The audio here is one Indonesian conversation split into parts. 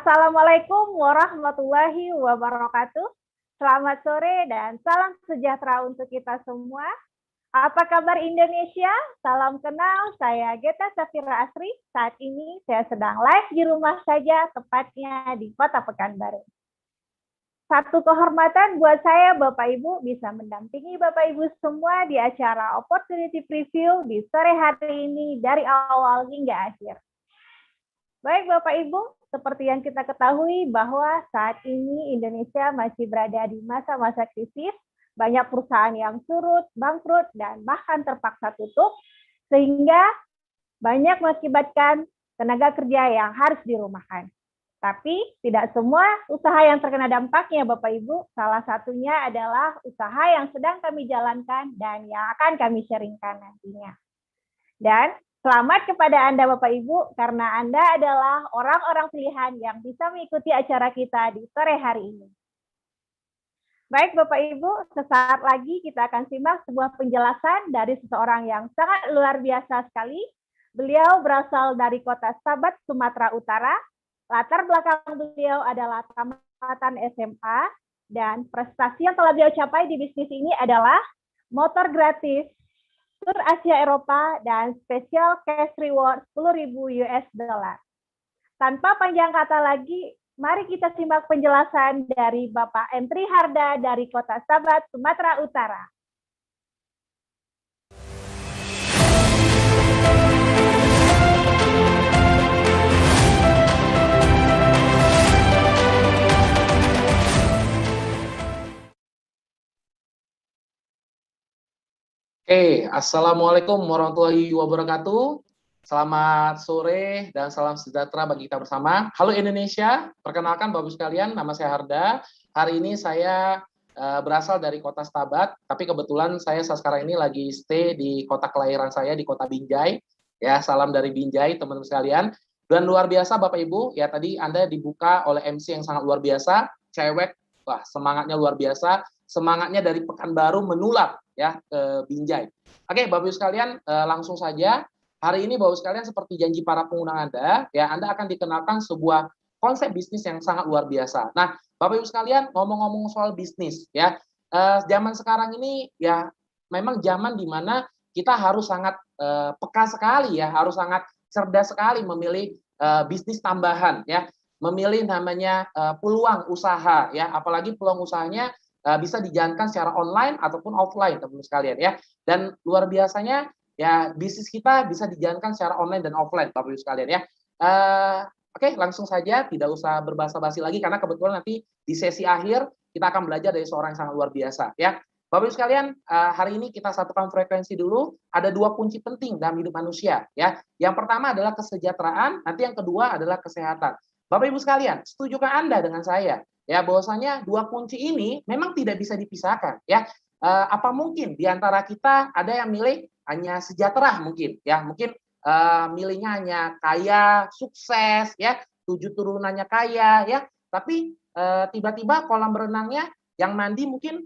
Assalamualaikum warahmatullahi wabarakatuh. Selamat sore dan salam sejahtera untuk kita semua. Apa kabar Indonesia? Salam kenal, saya Geta Safira Asri. Saat ini saya sedang live di rumah saja, tepatnya di Kota Pekanbaru. Satu kehormatan buat saya, Bapak Ibu, bisa mendampingi Bapak Ibu semua di acara Opportunity Preview di sore hari ini dari awal hingga akhir. Baik Bapak Ibu, seperti yang kita ketahui bahwa saat ini Indonesia masih berada di masa-masa krisis, banyak perusahaan yang surut, bangkrut, dan bahkan terpaksa tutup, sehingga banyak mengakibatkan tenaga kerja yang harus dirumahkan. Tapi tidak semua usaha yang terkena dampaknya Bapak Ibu, salah satunya adalah usaha yang sedang kami jalankan dan yang akan kami sharingkan nantinya. Dan selamat kepada Anda Bapak Ibu, karena Anda adalah orang-orang pilihan yang bisa mengikuti acara kita di sore hari ini. Baik Bapak Ibu, sesaat lagi kita akan simak sebuah penjelasan dari seseorang yang sangat luar biasa sekali. Beliau berasal dari kota Sabat, Sumatera Utara. Latar belakang beliau adalah tamatan SMA, dan prestasi yang telah beliau capai di bisnis ini adalah motor gratis, tur Asia Eropa, dan special cash reward 10.000 US dollar. Tanpa panjang kata lagi, mari kita simak penjelasan dari Bapak Entri Harda dari Kota Sabat, Sumatera Utara. Assalamualaikum warahmatullahi wabarakatuh. Selamat sore dan salam sejahtera bagi kita bersama. Halo Indonesia, perkenalkan Bapak-Ibu sekalian, nama saya Harda. Hari ini saya berasal dari kota Sabat, tapi kebetulan saya sekarang ini lagi stay di kota kelahiran saya, di kota Binjai. Ya, salam dari Binjai teman-teman sekalian. Dan luar biasa Bapak Ibu, ya tadi Anda dibuka oleh MC yang sangat luar biasa, cewek, wah semangatnya luar biasa. Semangatnya dari Pekanbaru menular ya ke Binjai. Oke, Bapak Ibu sekalian, langsung saja. Hari ini Bapak Ibu sekalian seperti janji para pengguna Anda, ya Anda akan dikenalkan sebuah konsep bisnis yang sangat luar biasa. Nah, Bapak Ibu sekalian, ngomong-ngomong soal bisnis ya, zaman sekarang ini ya memang zaman di mana kita harus sangat peka sekali ya, harus sangat cerdas sekali memilih bisnis tambahan ya, memilih namanya peluang usaha ya, apalagi peluang usahanya bisa dijalankan secara online ataupun offline teman-teman sekalian ya. Dan luar biasanya ya bisnis kita bisa dijalankan secara online dan offline Bapak Ibu sekalian ya. Oke, langsung saja tidak usah berbasa-basi lagi karena kebetulan nanti di sesi akhir kita akan belajar dari seorang yang sangat luar biasa ya. Bapak Ibu sekalian, hari ini kita satukan frekuensi dulu. Ada dua kunci penting dalam hidup manusia ya. Yang pertama adalah kesejahteraan, nanti yang kedua adalah kesehatan. Bapak Ibu sekalian, setujukah Anda dengan saya? Ya, bahwasanya dua kunci ini memang tidak bisa dipisahkan ya. Apa mungkin di antara kita ada yang milih hanya sejahtera mungkin ya, mungkin milihnya hanya kaya, sukses ya, 7 turunannya kaya ya, tapi tiba-tiba kolam renangnya yang mandi mungkin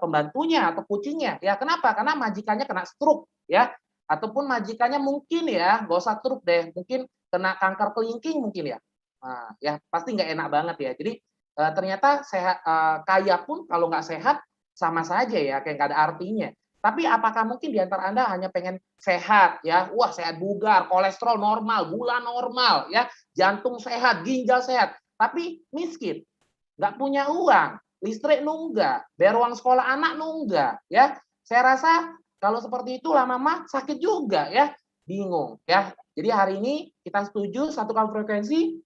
pembantunya atau kucingnya ya. Kenapa? Karena majikannya kena stroke ya, ataupun majikannya mungkin ya, nggak usah stroke deh, mungkin kena kanker kelingking mungkin ya. Nah, ya pasti nggak enak banget ya. Jadi ternyata sehat, kaya pun kalau nggak sehat sama saja ya, kayak nggak ada artinya. Tapi apakah mungkin di antara Anda hanya pengen sehat ya, wah sehat bugar, kolesterol normal, gula normal ya, jantung sehat, ginjal sehat, tapi miskin, nggak punya uang, listrik nunggak, bayar uang sekolah anak nunggak ya. Saya rasa kalau seperti itu lama-lama sakit juga ya, bingung ya. Jadi hari ini kita setuju satukan frekuensi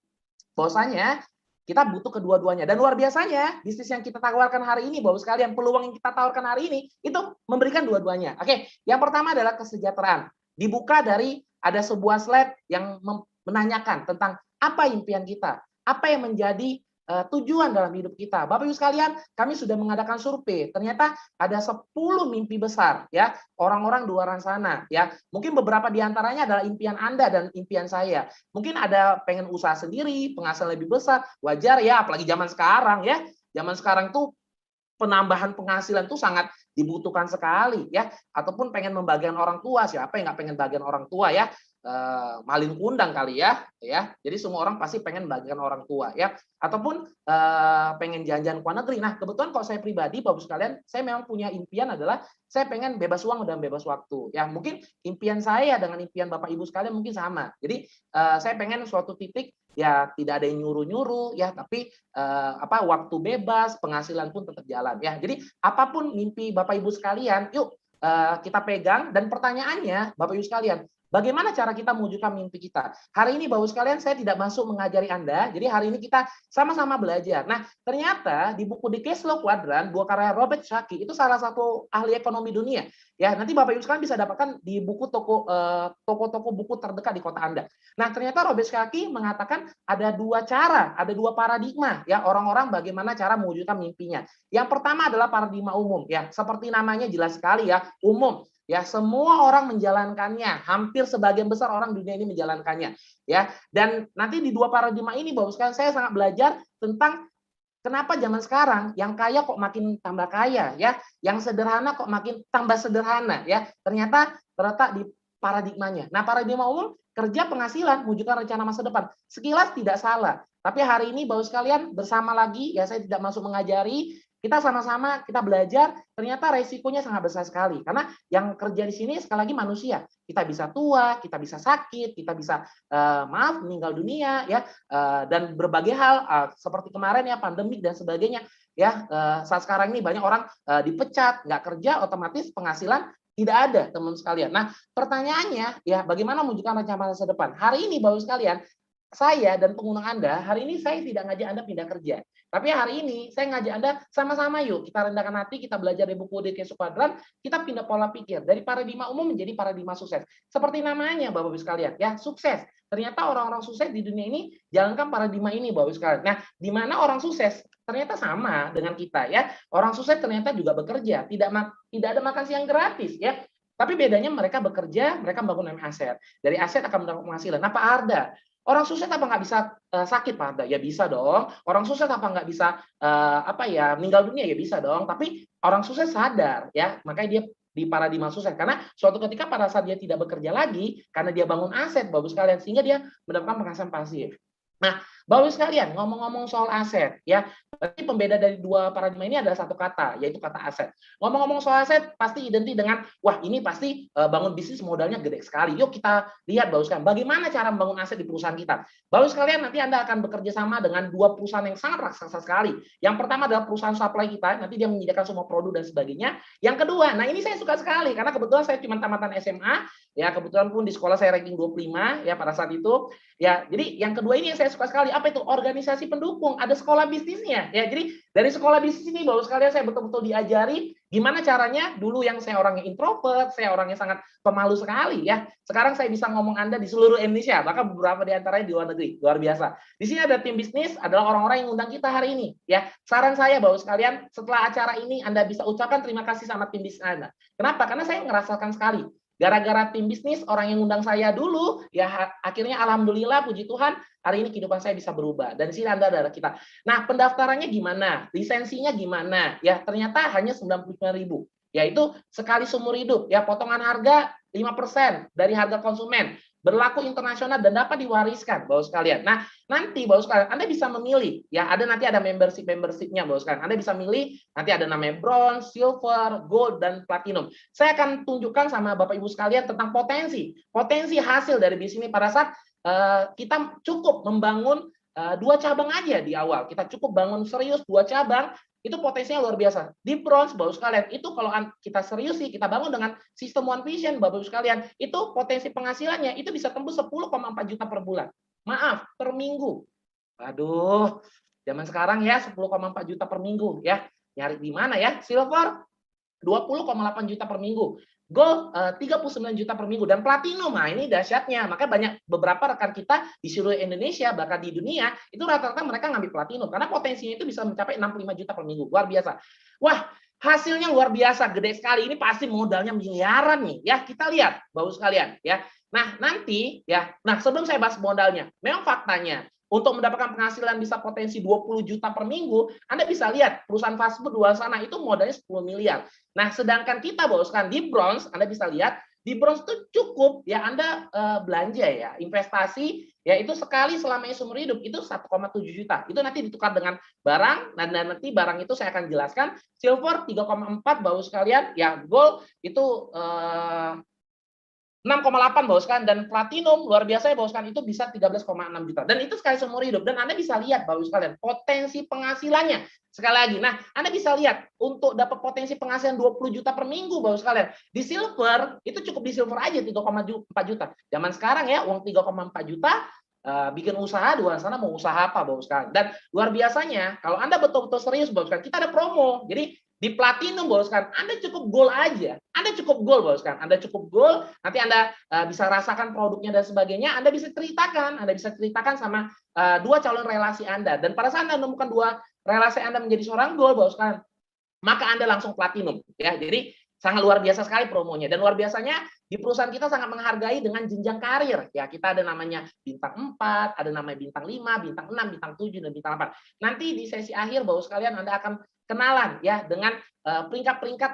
bahwasanya kita butuh kedua-duanya. Dan luar biasanya, bisnis yang kita tawarkan hari ini, Bapak sekalian, peluang yang kita tawarkan hari ini, itu memberikan dua-duanya. Oke, yang pertama adalah kesejahteraan. Dibuka dari ada sebuah slide yang menanyakan tentang apa impian kita, apa yang menjadi tujuan dalam hidup kita. Bapak Ibu sekalian, kami sudah mengadakan survei. Ternyata ada 10 mimpi besar ya, orang-orang di luar sana ya. Mungkin beberapa di antaranya adalah impian Anda dan impian saya. Mungkin ada pengen usaha sendiri, penghasilan lebih besar, wajar ya, apalagi zaman sekarang ya. Zaman sekarang tuh penambahan penghasilan tuh sangat dibutuhkan sekali ya, ataupun pengen membagian orang tua, siapa yang nggak pengen bagian orang tua ya. malin kundang kali ya. Jadi semua orang pasti pengen bagikan orang tua ya, ataupun pengen jalan-jalan ke luar negeri. Nah, kebetulan kalau saya pribadi, Bapak sekalian, saya memang punya impian adalah saya pengen bebas uang dan bebas waktu. Ya, mungkin impian saya dengan impian Bapak Ibu sekalian mungkin sama. Jadi saya pengen suatu titik ya tidak ada yang nyuruh-nyuruh ya, tapi waktu bebas, penghasilan pun tetap jalan ya. Jadi apapun mimpi Bapak Ibu sekalian, yuk kita pegang. Dan pertanyaannya, Bapak Ibu sekalian, bagaimana cara kita mewujudkan mimpi kita? Hari ini Bapak sekalian saya tidak masuk mengajari Anda, jadi hari ini kita sama-sama belajar. Nah, ternyata di buku The Cash Flow Quadrant, buku karya Robert Kiyosaki, itu salah satu ahli ekonomi dunia. Ya, nanti Bapak Ibu sekalian bisa dapatkan di buku toko-toko buku terdekat di kota Anda. Nah, ternyata Robert Kiyosaki mengatakan ada dua cara, ada dua paradigma ya orang-orang bagaimana cara mewujudkan mimpinya. Yang pertama adalah paradigma umum ya, seperti namanya jelas sekali ya, umum. Ya, semua orang menjalankannya, hampir sebagian besar orang dunia ini menjalankannya, ya. Dan nanti di dua paradigma ini, Bapak sekalian, saya sangat belajar tentang kenapa zaman sekarang yang kaya kok makin tambah kaya, ya, yang sederhana kok makin tambah sederhana, ya. Ternyata terletak di paradigmanya. Nah, paradigma umum kerja penghasilan, mewujudkan rencana masa depan. Sekilas tidak salah, tapi hari ini, Bapak sekalian, bersama lagi, ya saya tidak masuk mengajari. Kita sama-sama kita belajar, ternyata resikonya sangat besar sekali. Karena yang kerja di sini sekali lagi manusia. Kita bisa tua, kita bisa sakit, kita bisa meninggal dunia ya, dan berbagai hal seperti kemarin ya pandemik dan sebagainya ya. Saat sekarang ini banyak orang dipecat, nggak kerja, otomatis penghasilan tidak ada, teman sekalian. Nah, pertanyaannya ya bagaimana mewujudkan rencana masa depan? Hari ini Bapak sekalian, saya dan pengundang Anda, hari ini saya tidak ngajak Anda pindah kerja. Tapi hari ini saya ngajak Anda sama-sama yuk, kita rendahkan hati, kita belajar di buku The Cash Flow Quadrant, kita pindah pola pikir dari paradigma umum menjadi paradigma sukses. Seperti namanya Bapak-Ibu sekalian, ya, sukses. Ternyata orang-orang sukses di dunia ini jalankan paradigma ini Bapak-Ibu sekalian. Nah, di mana orang sukses ternyata sama dengan kita ya. Orang sukses ternyata juga bekerja, tidak ada makan siang gratis ya. Tapi bedanya mereka bekerja, mereka membangun aset. Dari aset akan mendapat penghasilan. Nah, Pak Arda, orang sukses apa nggak bisa sakit, Pak Arda? Ya bisa dong. Orang sukses apa nggak bisa meninggal dunia? Ya bisa dong. Tapi orang sukses sadar ya, makanya dia di paradigma sukses. Karena suatu ketika pada saat dia tidak bekerja lagi, karena dia bangun aset, Bapak sekalian, sehingga dia mendapatkan penghasilan pasif. Nah, Bapak sekalian, ngomong-ngomong soal aset, ya, berarti pembeda dari dua paradigma ini adalah satu kata, yaitu kata aset. Ngomong-ngomong soal aset, pasti identik dengan, wah ini pasti bangun bisnis modalnya gede sekali. Yuk kita lihat Bapak sekalian, bagaimana cara membangun aset di perusahaan kita. Bapak sekalian, nanti Anda akan bekerja sama dengan dua perusahaan yang sangat raksasa sekali. Yang pertama adalah perusahaan supply kita, nanti dia menyediakan semua produk dan sebagainya. Yang kedua, nah ini saya suka sekali, karena kebetulan saya cuma tamatan SMA, ya kebetulan pun di sekolah saya ranking 25, ya pada saat itu. Ya, jadi yang kedua ini yang saya suka sekali, apa itu? Organisasi pendukung, ada sekolah bisnisnya. Ya, jadi dari sekolah bisnis ini Bapak sekalian saya betul-betul diajari gimana caranya. Dulu yang saya orangnya introvert, saya orangnya sangat pemalu sekali ya. Sekarang saya bisa ngomong Anda di seluruh Indonesia, bahkan beberapa di antaranya di luar negeri. Luar biasa. Di sini ada tim bisnis, adalah orang-orang yang undang kita hari ini ya. Saran saya Bapak sekalian, setelah acara ini Anda bisa ucapkan terima kasih sama tim bisnis Anda. Kenapa? Karena saya ngerasakan sekali. Gara-gara tim bisnis, orang yang undang saya dulu, ya akhirnya alhamdulillah, puji Tuhan, hari ini kehidupan saya bisa berubah. Dan di sini Anda adalah kita. Nah, pendaftarannya gimana? Lisensinya gimana? Ya, ternyata hanya 95.000. Yaitu sekali seumur hidup. Ya, potongan harga 5% dari harga konsumen. Berlaku internasional dan dapat diwariskan, Bapak sekalian. Nah, nanti Bapak sekalian, Anda bisa memilih. Ya, nanti ada membership-nya, Bapak sekalian. Anda bisa milih, nanti ada namanya bronze, silver, gold, dan platinum. Saya akan tunjukkan sama Bapak Ibu sekalian tentang potensi hasil dari bisnis ini pada saat kita cukup membangun 2 cabang aja di awal. Kita cukup bangun serius 2 cabang, itu potensinya luar biasa. Di bronze, Bapak sekalian, itu kalau kita serius sih, kita bangun dengan sistem One Vision, Bapak sekalian, itu potensi penghasilannya itu bisa tembus 10,4 juta per bulan. Maaf, per minggu. Aduh, zaman sekarang ya 10,4 juta per minggu ya. Nyari di mana ya? Silver 20,8 juta per minggu. Gold 39 juta per minggu, dan platinum, nah ini dahsyatnya. Maka banyak beberapa rekan kita di seluruh Indonesia, bahkan di dunia, itu rata-rata mereka ngambil platinum karena potensinya itu bisa mencapai 65 juta per minggu. Luar biasa. Wah, hasilnya luar biasa, gede sekali. Ini pasti modalnya miliaran nih. Ya, kita lihat Bapak sekalian ya. Nah, nanti ya. Nah, sebelum saya bahas modalnya, memang faktanya untuk mendapatkan penghasilan bisa potensi 20 juta per minggu, Anda bisa lihat perusahaan fast food di luar sana itu modalnya 10 miliar. Nah, sedangkan kita, Bapak sekalian, di bronze, Anda bisa lihat di bronze itu cukup ya Anda belanja ya, investasi ya itu sekali selama seumur hidup itu 1,7 juta. Itu nanti ditukar dengan barang dan nanti barang itu saya akan jelaskan. Silver 3,4 Bapak sekalian, ya gold itu 6,8 Bapak sekalian, dan platinum luar biasa ya Bapak sekalian itu bisa 13,6 juta. Dan itu sekali seumur hidup, dan Anda bisa lihat Bapak sekalian potensi penghasilannya. Sekali lagi, nah Anda bisa lihat untuk dapat potensi penghasilan 20 juta per minggu Bapak sekalian. Di silver itu cukup di silver aja 3,4 juta. Zaman sekarang ya uang 3,4 juta bikin usaha di luar sana mau usaha apa Bapak sekalian. Dan luar biasanya kalau Anda betul-betul serius Bapak sekalian, kita ada promo. Jadi di platinum Bapak sekalian, Anda cukup gold aja. Anda cukup gold Bapak sekalian. Anda cukup gold, nanti Anda bisa rasakan produknya dan sebagainya. Anda bisa ceritakan sama dua calon relasi Anda. Dan pada saat Anda menemukan dua relasi Anda menjadi seorang gold Bapak sekalian, maka Anda langsung platinum ya. Jadi sangat luar biasa sekali promonya, dan luar biasanya di perusahaan kita sangat menghargai dengan jenjang karir ya. Kita ada namanya bintang 4, ada namanya bintang 5, bintang 6, bintang 7 dan bintang 8. Nanti di sesi akhir Bapak sekalian Anda akan kenalan ya dengan peringkat-peringkat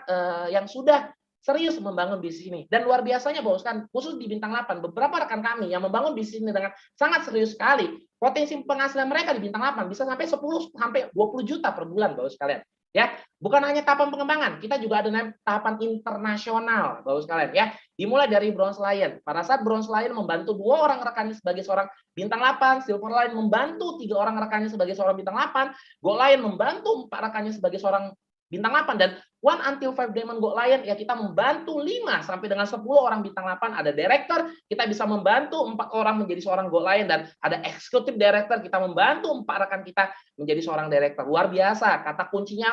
yang sudah serius membangun bisnis ini. Dan luar biasanya Bapak sekalian, khusus di bintang 8, beberapa rekan kami yang membangun bisnis ini dengan sangat serius sekali, potensi penghasilan mereka di bintang 8 bisa sampai 10 sampai 20 juta per bulan Bapak sekalian. Ya, bukan hanya tahapan pengembangan, kita juga ada tahapan internasional, Bapak sekalian ya. Dimulai dari Bronze Lion. Pada saat Bronze Lion membantu 2 orang rekannya sebagai seorang bintang 8, Silver Lion membantu 3 orang rekannya sebagai seorang bintang 8, Gold Lion membantu 4 rekannya sebagai seorang bintang 8, dan 1 until 5 Diamond Gold Lion ya kita membantu 5 sampai dengan 10 orang bintang 8. Ada director, kita bisa membantu 4 orang menjadi seorang Gold Lion, dan ada executive director, kita membantu 4 rekan kita menjadi seorang director. Luar biasa, kata kuncinya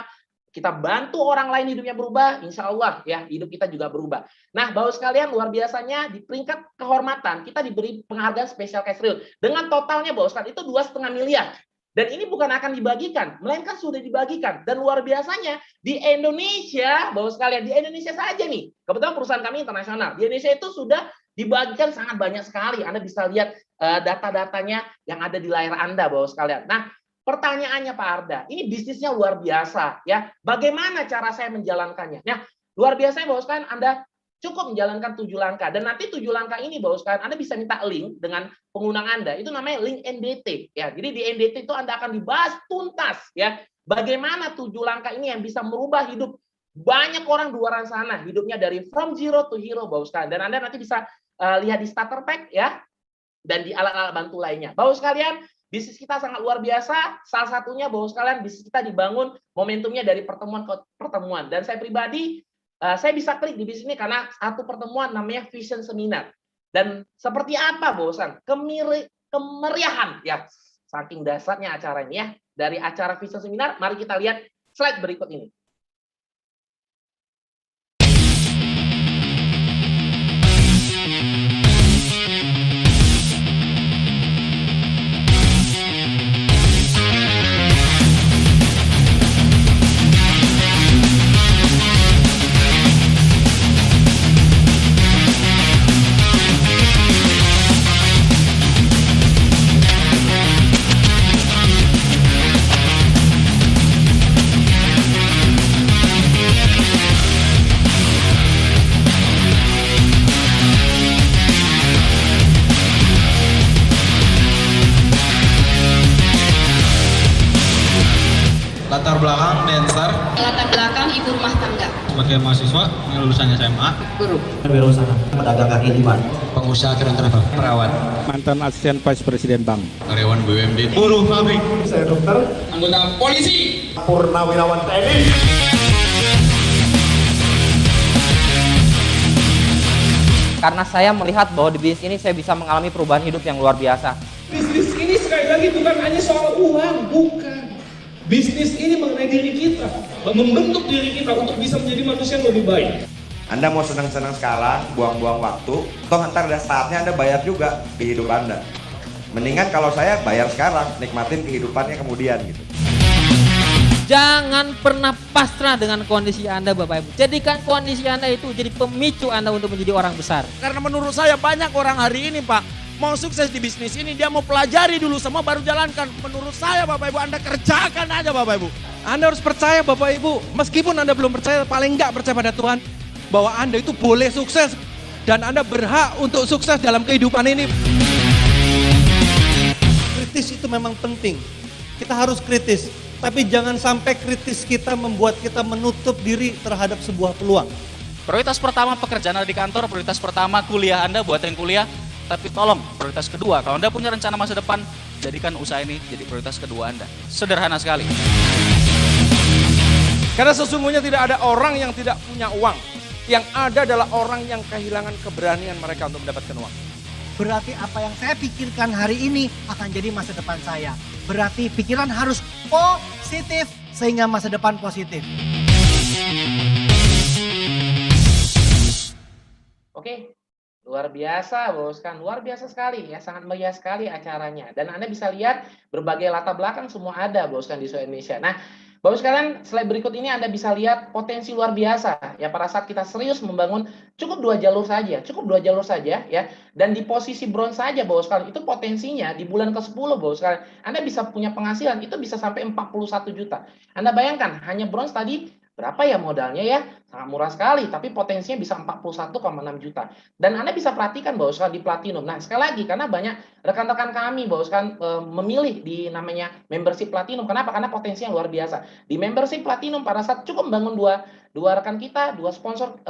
kita bantu orang lain hidupnya berubah, insya Allah ya hidup kita juga berubah. Nah Bapak sekalian, luar biasanya di peringkat kehormatan kita diberi penghargaan Special Cash Reward dengan totalnya Bapak sekalian itu 2,5 miliar. Dan ini bukan akan dibagikan, melainkan sudah dibagikan. Dan luar biasanya di Indonesia, Bapak sekalian, di Indonesia saja nih, kebetulan perusahaan kami internasional, di Indonesia itu sudah dibagikan sangat banyak sekali. Anda bisa lihat data-datanya yang ada di layar Anda, Bapak sekalian. Nah, pertanyaannya Pak Arda, ini bisnisnya luar biasa ya. Bagaimana cara saya menjalankannya? Nah, luar biasanya Bapak sekalian, Anda cukup menjalankan 7 langkah, dan nanti 7 langkah ini Bapak sekalian Anda bisa minta link dengan pengguna Anda. Itu namanya link NDT ya. Jadi di NDT itu Anda akan dibahas tuntas ya. Bagaimana 7 langkah ini yang bisa merubah hidup banyak orang di luar sana, hidupnya dari from zero to hero Bapak sekalian. Dan Anda nanti bisa lihat di starter pack ya, dan di alat-alat bantu lainnya. Bapak sekalian, bisnis kita sangat luar biasa. Salah satunya Bapak sekalian, bisnis kita dibangun momentumnya dari pertemuan ke pertemuan. Dan saya pribadi, saya bisa klik di bisnis ini karena satu pertemuan namanya Vision Seminar. Dan seperti apa bosan? Kemeriahan ya. Saking dasarnya acara ini ya. Dari acara Vision Seminar, mari kita lihat slide berikut ini. Latar belakang dancer. Latar belakang ibu rumah tangga. Sebagai mahasiswa yang lulusannya SMA. Guru. Berusaha. Pedagang kaki lima. Pengusaha keren travel. Perawat. Mantan asisten vice presiden bank. Karyawan BUMD. Buruh pabrik. Saya dokter. Anggota polisi. Purnawirawan TNI. Karena saya melihat bahwa di bisnis ini saya bisa mengalami perubahan hidup yang luar biasa. Bisnis ini sekali lagi bukan hanya soal uang, bukan. Bisnis ini mengenai diri kita, membentuk diri kita untuk bisa menjadi manusia yang lebih baik. Anda mau senang-senang sekarang, buang-buang waktu, toh ntar ada saatnya Anda bayar juga di hidup Anda. Mendingan kalau saya bayar sekarang, nikmatin kehidupannya kemudian gitu. Jangan pernah pasrah dengan kondisi Anda Bapak Ibu. Jadikan kondisi Anda itu jadi pemicu Anda untuk menjadi orang besar. Karena menurut saya banyak orang hari ini Pak, mau sukses di bisnis ini dia mau pelajari dulu semua baru jalankan. Menurut saya Bapak Ibu Anda kerjakan aja Bapak Ibu. Anda harus percaya Bapak Ibu, meskipun Anda belum percaya, paling enggak percaya pada Tuhan, bahwa Anda itu boleh sukses. dan Anda berhak untuk sukses dalam kehidupan ini. Kritis itu memang penting. Kita harus kritis, tapi jangan sampai kritis kita membuat kita menutup diri terhadap sebuah peluang. Prioritas pertama pekerjaan Anda di kantor, prioritas pertama kuliah Anda buat yang kuliah, tapi tolong prioritas kedua, kalau Anda punya rencana masa depan, jadikan usaha ini jadi prioritas kedua Anda. Sederhana sekali. Karena sesungguhnya tidak ada orang yang tidak punya uang. Yang ada adalah orang yang kehilangan keberanian mereka untuk mendapatkan uang. Berarti apa yang saya pikirkan hari ini akan jadi masa depan saya. Berarti pikiran harus positif sehingga masa depan positif. Oke, luar biasa boskan, luar biasa sekali ya, sangat meriah sekali acaranya. Dan Anda bisa lihat berbagai latar belakang semua ada boskan di seluruh Indonesia. Nah, Bapak sekalian, slide berikut ini Anda bisa lihat potensi luar biasa ya pada saat kita serius membangun cukup 2 jalur saja ya. Dan di posisi bronze saja Bapak sekalian, itu potensinya di bulan ke-10 Bapak sekalian, Anda bisa punya penghasilan itu bisa sampai 41 juta. Anda bayangkan hanya bronze tadi berapa ya modalnya ya? Sangat murah sekali, tapi potensinya bisa 41,6 juta. Dan Anda bisa perhatikan bahwa sekarang di Platinum. Nah, sekali lagi, karena banyak rekan-rekan kami bahwa sekarang memilih di namanya membership Platinum. Kenapa? Karena potensinya luar biasa. Di membership Platinum pada saat cukup membangun dua rekan kita, 2 sponsor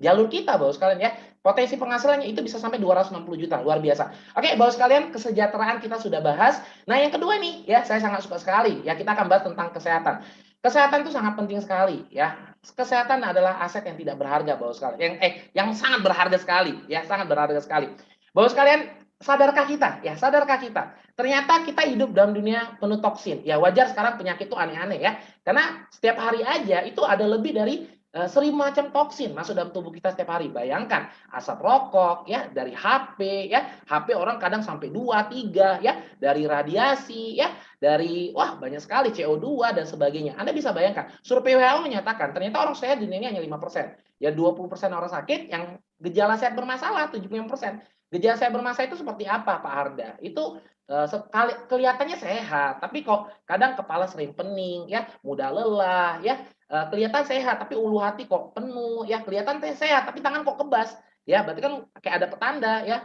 jalur kita bahwa sekalian ya. Potensi penghasilannya itu bisa sampai 260 juta, luar biasa. Oke, bahwa sekalian, kesejahteraan kita sudah bahas. Nah, yang kedua nih, ya saya sangat suka sekali. Ya, kita akan bahas tentang kesehatan. Kesehatan itu sangat penting sekali ya. Kesehatan adalah aset yang tidak berharga Bapak sekalian. Yang sangat berharga sekali ya, sangat berharga sekali. Bapak sekalian, sadarkah kita? Ya, sadarkah kita? Ternyata kita hidup dalam dunia penuh toksin. Ya, wajar sekarang penyakit itu aneh-aneh ya. Karena setiap hari aja itu ada lebih dari 1000 macam toksin masuk dalam tubuh kita setiap hari. Bayangkan asap rokok ya, dari HP ya, HP orang kadang sampai 2, 3 ya, dari radiasi ya, dari banyak sekali CO2 dan sebagainya. Anda bisa bayangkan, survei WHO menyatakan ternyata orang sehat di dunia ini hanya 5%. Ya 20% orang sakit, yang gejala sehat bermasalah 75%. Gejala sehat bermasalah itu seperti apa Pak Arda? Itu kelihatannya sehat, tapi kok kadang kepala sering pening ya, mudah lelah ya. Kelihatan sehat tapi ulu hati kok penuh ya, kelihatan sehat tapi tangan kok kebas ya, berarti kan kayak ada petanda ya,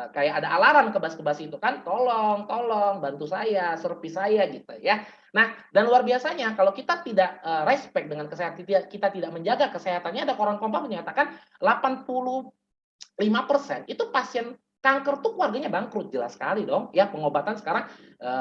kayak ada alarm kebas-kebas itu kan, tolong bantu saya, servis saya gitu ya. Nah, dan luar biasanya kalau kita tidak respect dengan kesehatan, kita tidak menjaga kesehatannya, ada koran Kompas menyatakan 85% itu pasien kanker tuh keluarganya bangkrut, jelas sekali dong ya, pengobatan sekarang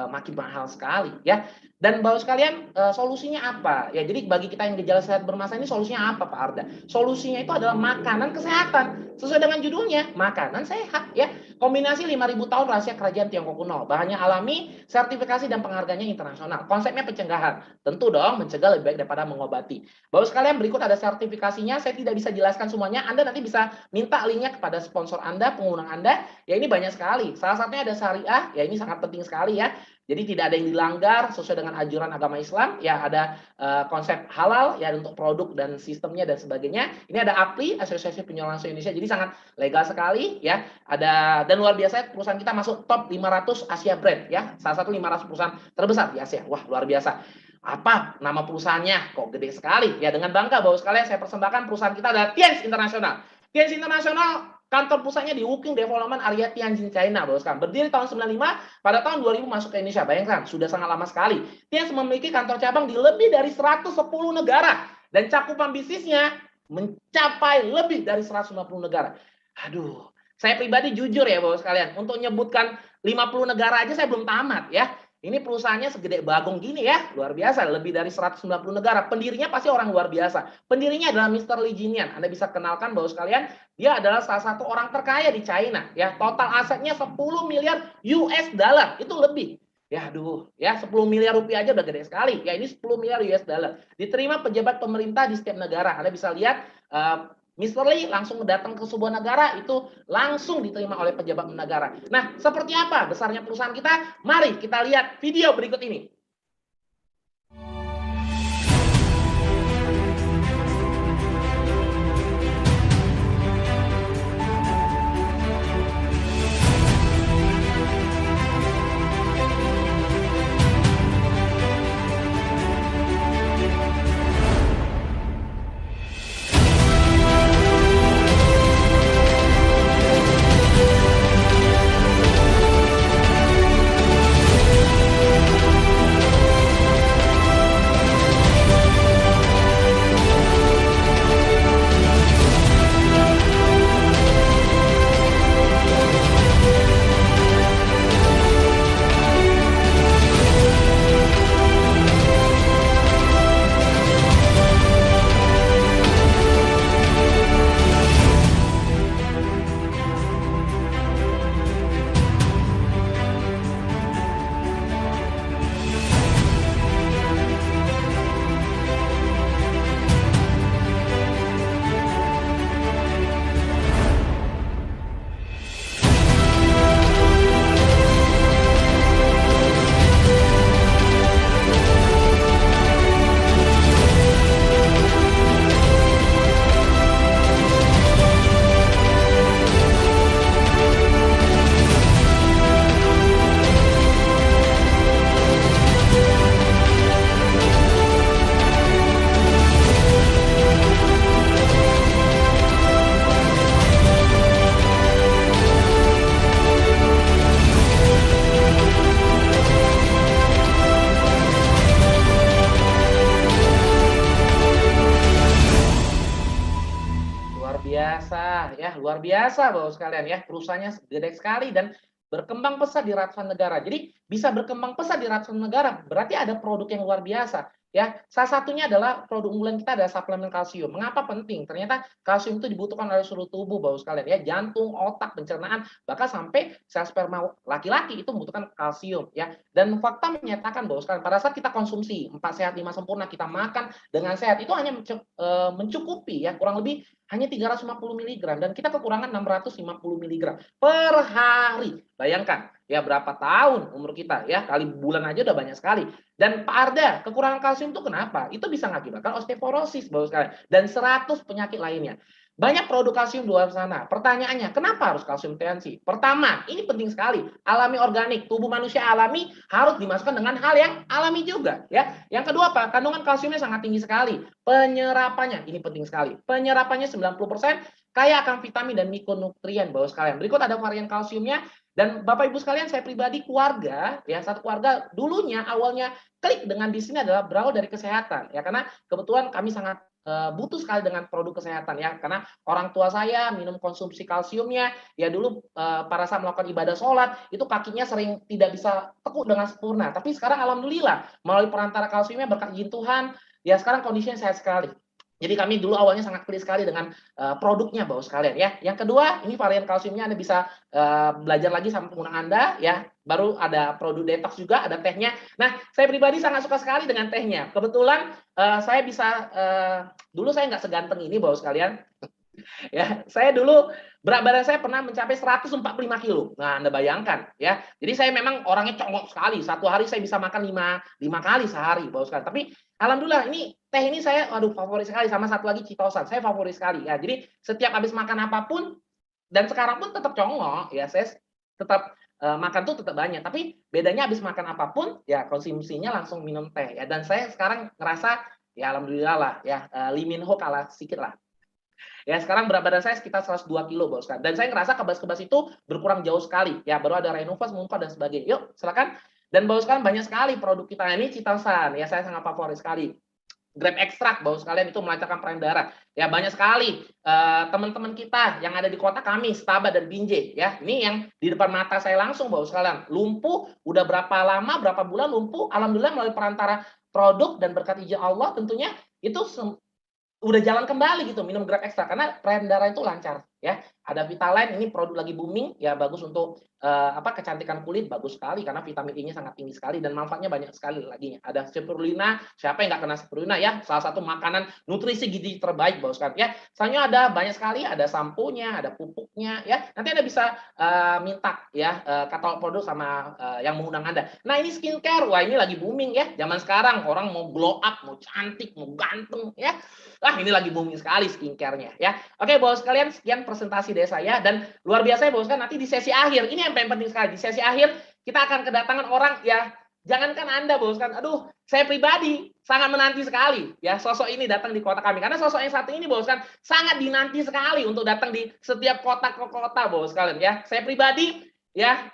makin mahal sekali ya. Dan Bapak sekalian, solusinya apa? Ya, jadi bagi kita yang gejala sehat bermasalah ini solusinya apa Pak Arda? Solusinya itu adalah makanan kesehatan. Sesuai dengan judulnya, makanan sehat ya. Kombinasi 5000 tahun rahasia kerajaan Tiongkok kuno. Bahannya alami, sertifikasi dan penghargaannya internasional. Konsepnya pencegahan. Tentu dong, mencegah lebih baik daripada mengobati. Bapak sekalian, berikut ada sertifikasinya. Saya tidak bisa jelaskan semuanya. Anda nanti bisa minta linknya kepada sponsor Anda, pengundang Anda. Ya, ini banyak sekali. Salah satunya ada syariah. Ya, ini sangat penting sekali ya. Jadi tidak ada yang dilanggar sesuai dengan anjuran agama Islam. Ya, ada konsep halal ya untuk produk dan sistemnya dan sebagainya. Ini ada APLI, Asosiasi Penjual Langsung Indonesia. Jadi sangat legal sekali ya. Ada, dan luar biasa perusahaan kita masuk top 500 Asia Brand ya. Salah satu 500 perusahaan terbesar di Asia. Wah, luar biasa. Apa nama perusahaannya? Kok gede sekali? Ya, dengan bangga Bapak sekalian saya persembahkan perusahaan kita adalah Tianz International. Tianz International kantor pusatnya di Wuking Development Area Tianjin, China, Bapak sekalian. Berdiri tahun 95, pada tahun 2000 masuk ke Indonesia. Bayangkan, sudah sangat lama sekali. Tianz memiliki kantor cabang di lebih dari 110 negara. Dan cakupan bisnisnya mencapai lebih dari 150 negara. Aduh, saya pribadi jujur ya Bapak sekalian, untuk menyebutkan 50 negara aja saya belum tamat ya. Ini perusahaannya segede bagong gini ya, luar biasa, lebih dari 190 negara. Pendirinya pasti orang luar biasa. Pendirinya adalah Mr. Li Jinian. Anda bisa kenalkan bahwa sekalian, dia adalah salah satu orang terkaya di China. Ya, total asetnya 10 miliar US dollar, itu lebih. Ya, aduh, ya 10 miliar rupiah aja udah gede sekali. Ya, ini 10 miliar US dollar. Diterima pejabat pemerintah di setiap negara. Anda bisa lihat, Mr. Lee langsung datang ke sebuah negara, itu langsung diterima oleh pejabat negara. Nah, seperti apa besarnya perusahaan kita? Mari kita lihat video berikut ini. luar biasa Bapak sekalian ya, perusahaannya gede sekali dan berkembang pesat di ratusan negara. Jadi bisa berkembang pesat di ratusan negara, berarti ada produk yang luar biasa. Ya, salah satunya adalah produk unggulan kita adalah suplemen kalsium. Mengapa penting? Ternyata kalsium itu dibutuhkan oleh seluruh tubuh, Bapak sekalian ya, jantung, otak, pencernaan, bahkan sampai sel sperma laki-laki itu membutuhkan kalsium ya. Dan fakta menyatakan Bapak sekalian, pada saat kita konsumsi 4 sehat 5 sempurna, kita makan dengan sehat, itu hanya mencukupi ya, kurang lebih hanya 350 mg dan kita kekurangan 650 mg per hari. Bayangkan ya berapa tahun umur kita ya, kali bulan aja udah banyak sekali. Dan Pak Arda, kekurangan kalsium itu kenapa? Itu bisa mengakibatkan osteoporosis Bapak sekalian dan 100 penyakit lainnya. Banyak produk kalsium di luar sana. Pertanyaannya, kenapa harus kalsium TNC? Pertama, ini penting sekali. Alami organik, tubuh manusia alami harus dimasukkan dengan hal yang alami juga. Ya. Yang kedua apa? Kandungan kalsiumnya sangat tinggi sekali. Penyerapannya, ini penting sekali. Penyerapannya 90%, kaya akan vitamin dan mikronutrien Bapak sekalian. Berikut ada varian kalsiumnya. Dan Bapak Ibu sekalian, saya pribadi keluarga, ya satu keluarga dulunya awalnya klik dengan di sini adalah berawal dari kesehatan. Ya karena kebetulan kami sangat butuh sekali dengan produk kesehatan ya, karena orang tua saya minum konsumsi kalsiumnya ya dulu pada saat melakukan ibadah sholat itu kakinya sering tidak bisa tekuk dengan sempurna, tapi sekarang alhamdulillah melalui perantara kalsiumnya berkat izin Tuhan ya sekarang kondisinya sehat sekali. Jadi kami dulu awalnya sangat pelit sekali dengan produknya Bapak sekalian ya. Yang kedua, ini varian kalsiumnya Anda bisa belajar lagi sama penggunaan Anda ya. Baru ada produk detox juga, ada tehnya. Nah, saya pribadi sangat suka sekali dengan tehnya. Kebetulan saya bisa dulu saya nggak seganteng ini Bapak sekalian. Ya, saya dulu berat badan saya pernah mencapai 145 kilo. Nah, Anda bayangkan ya. Jadi saya memang orangnya congok sekali. Satu hari saya bisa makan 5 kali sehari Bapak sekalian. Tapi alhamdulillah ini teh ini saya favorit sekali, sama satu lagi Citosan. Saya favorit sekali ya. Jadi setiap habis makan apapun dan sekarang pun tetap congok ya, saya tetap makan tuh tetap banyak. Tapi bedanya habis makan apapun ya konsumsinya langsung minum teh ya. Dan saya sekarang ngerasa ya alhamdulillah lah ya, Lee Min Ho kalah sedikit lah. Ya sekarang berat badan saya sekitar 102 kilo Bapak sekalian. Dan saya ngerasa kebas-kebas itu berkurang jauh sekali. Ya baru ada Renovas, Mumpa dan sebagainya. Yuk silakan. Dan Bapak sekalian banyak sekali produk kita ini Citosan. Ya saya sangat favorit sekali. Grape Extract Bapak sekalian itu melancarkan peredaran darah. Ya banyak sekali teman-teman kita yang ada di kota kami, Staba dan Binjai. Ya ini yang di depan mata saya langsung Bapak sekalian. Lumpuh, udah berapa lama, berapa bulan lumpuh. Alhamdulillah melalui perantara produk dan berkat izin Allah tentunya itu udah jalan kembali gitu minum Grape Extract karena peredaran darah itu lancar ya. Ada Vitaline, ini produk lagi booming ya, bagus untuk kecantikan kulit, bagus sekali karena vitamin E-nya sangat tinggi sekali dan manfaatnya banyak sekali laginya. Ada spirulina, siapa yang nggak kenal spirulina ya, salah satu makanan nutrisi gizi terbaik Bapak sekalian ya. Selanjutnya ada banyak sekali, ada sampunya, ada pupuknya ya. Nanti Anda bisa minta ya katalog produk sama yang mengundang Anda. Nah ini skincare, wah ini lagi booming ya. Zaman sekarang orang mau glow up, mau cantik, mau ganteng ya. Wah ini lagi booming sekali skincare-nya ya. Oke Bapak sekalian, sekian presentasi dari saya dan luar biasa ya Bapak sekalian, nanti di sesi akhir ini yang paling penting sekali. Di sesi akhir kita akan kedatangan orang ya, jangankan Anda Bapak sekalian, aduh saya pribadi sangat menanti sekali ya sosok ini datang di kota kami, karena sosok yang satu ini Bapak sekalian sangat dinanti sekali untuk datang di setiap kota Bapak sekalian ya. Saya pribadi ya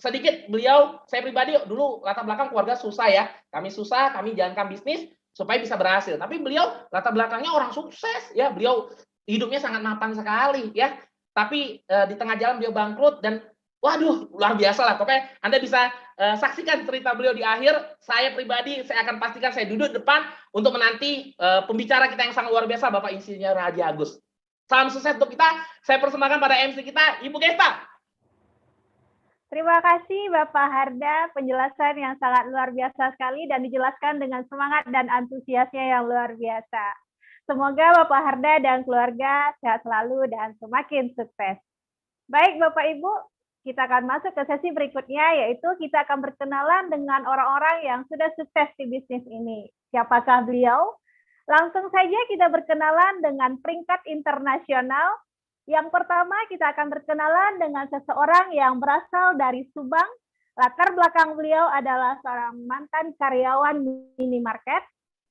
sedikit beliau, saya pribadi dulu latar belakang keluarga susah ya, kami jalankan bisnis supaya bisa berhasil, tapi beliau latar belakangnya orang sukses ya, beliau hidupnya sangat mapan sekali ya, tapi di tengah jalan beliau bangkrut dan waduh luar biasa lah. Pokoknya Anda bisa saksikan cerita beliau di akhir. Saya pribadi saya akan pastikan saya duduk depan untuk menanti pembicara kita yang sangat luar biasa, Bapak Insinyur Haji Agus. Salam sukses untuk kita. Saya persembahkan pada MC kita, Ibu Gesta. Terima kasih Bapak Harda, penjelasan yang sangat luar biasa sekali dan dijelaskan dengan semangat dan antusiasnya yang luar biasa. Semoga Bapak Harda dan keluarga sehat selalu dan semakin sukses. Baik Bapak Ibu, kita akan masuk ke sesi berikutnya, yaitu kita akan berkenalan dengan orang-orang yang sudah sukses di bisnis ini. Siapakah beliau? Langsung saja kita berkenalan dengan peringkat internasional. Yang pertama kita akan berkenalan dengan seseorang yang berasal dari Subang. Latar belakang beliau adalah seorang mantan karyawan minimarket.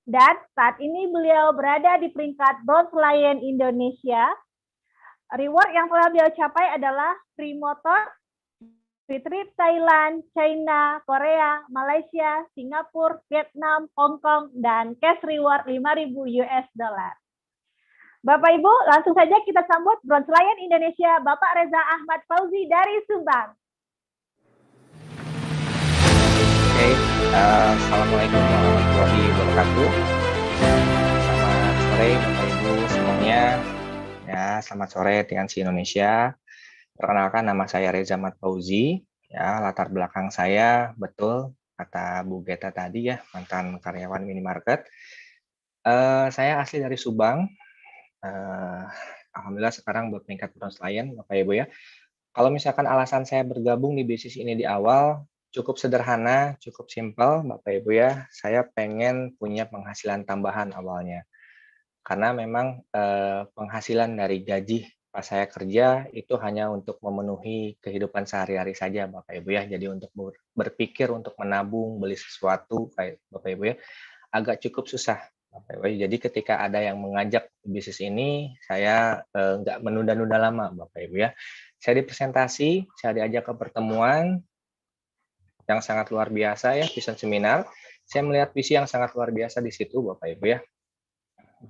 Dan saat ini beliau berada di peringkat Bronze Lion Indonesia. Reward yang telah beliau capai adalah Free Motor, Free Trip Thailand, China, Korea, Malaysia, Singapura, Vietnam, Hong Kong, dan cash reward 5.000 US dollar. Bapak Ibu, langsung saja kita sambut Bronze Lion Indonesia Bapak Reza Ahmad Fauzi dari Subang. Oke, Assalamualaikum warahmatullahi wabarakatuh. Selamat sore Bapak Ibu semuanya. Ya, selamat sore TNC Indonesia. Perkenalkan, nama saya Reza Ahmad Fauzi. Ya, latar belakang saya betul kata Bu Geta tadi ya, mantan karyawan minimarket. Saya asli dari Subang. Alhamdulillah sekarang berperingkat Bronze Lion, Bapak Ibu ya. Kalau misalkan alasan saya bergabung di bisnis ini di awal, cukup sederhana, cukup simpel, Bapak Ibu ya. Saya pengen punya penghasilan tambahan awalnya. Karena memang penghasilan dari gaji pas saya kerja itu hanya untuk memenuhi kehidupan sehari-hari saja, Bapak Ibu ya. Jadi untuk berpikir untuk menabung, beli sesuatu, kayak Bapak Ibu ya, agak cukup susah. Jadi ketika ada yang mengajak bisnis ini, saya nggak menunda-nunda lama, Bapak Ibu ya. Saya dipresentasi, saya diajak ke pertemuan yang sangat luar biasa ya, vision seminar. Saya melihat visi yang sangat luar biasa di situ, Bapak Ibu ya.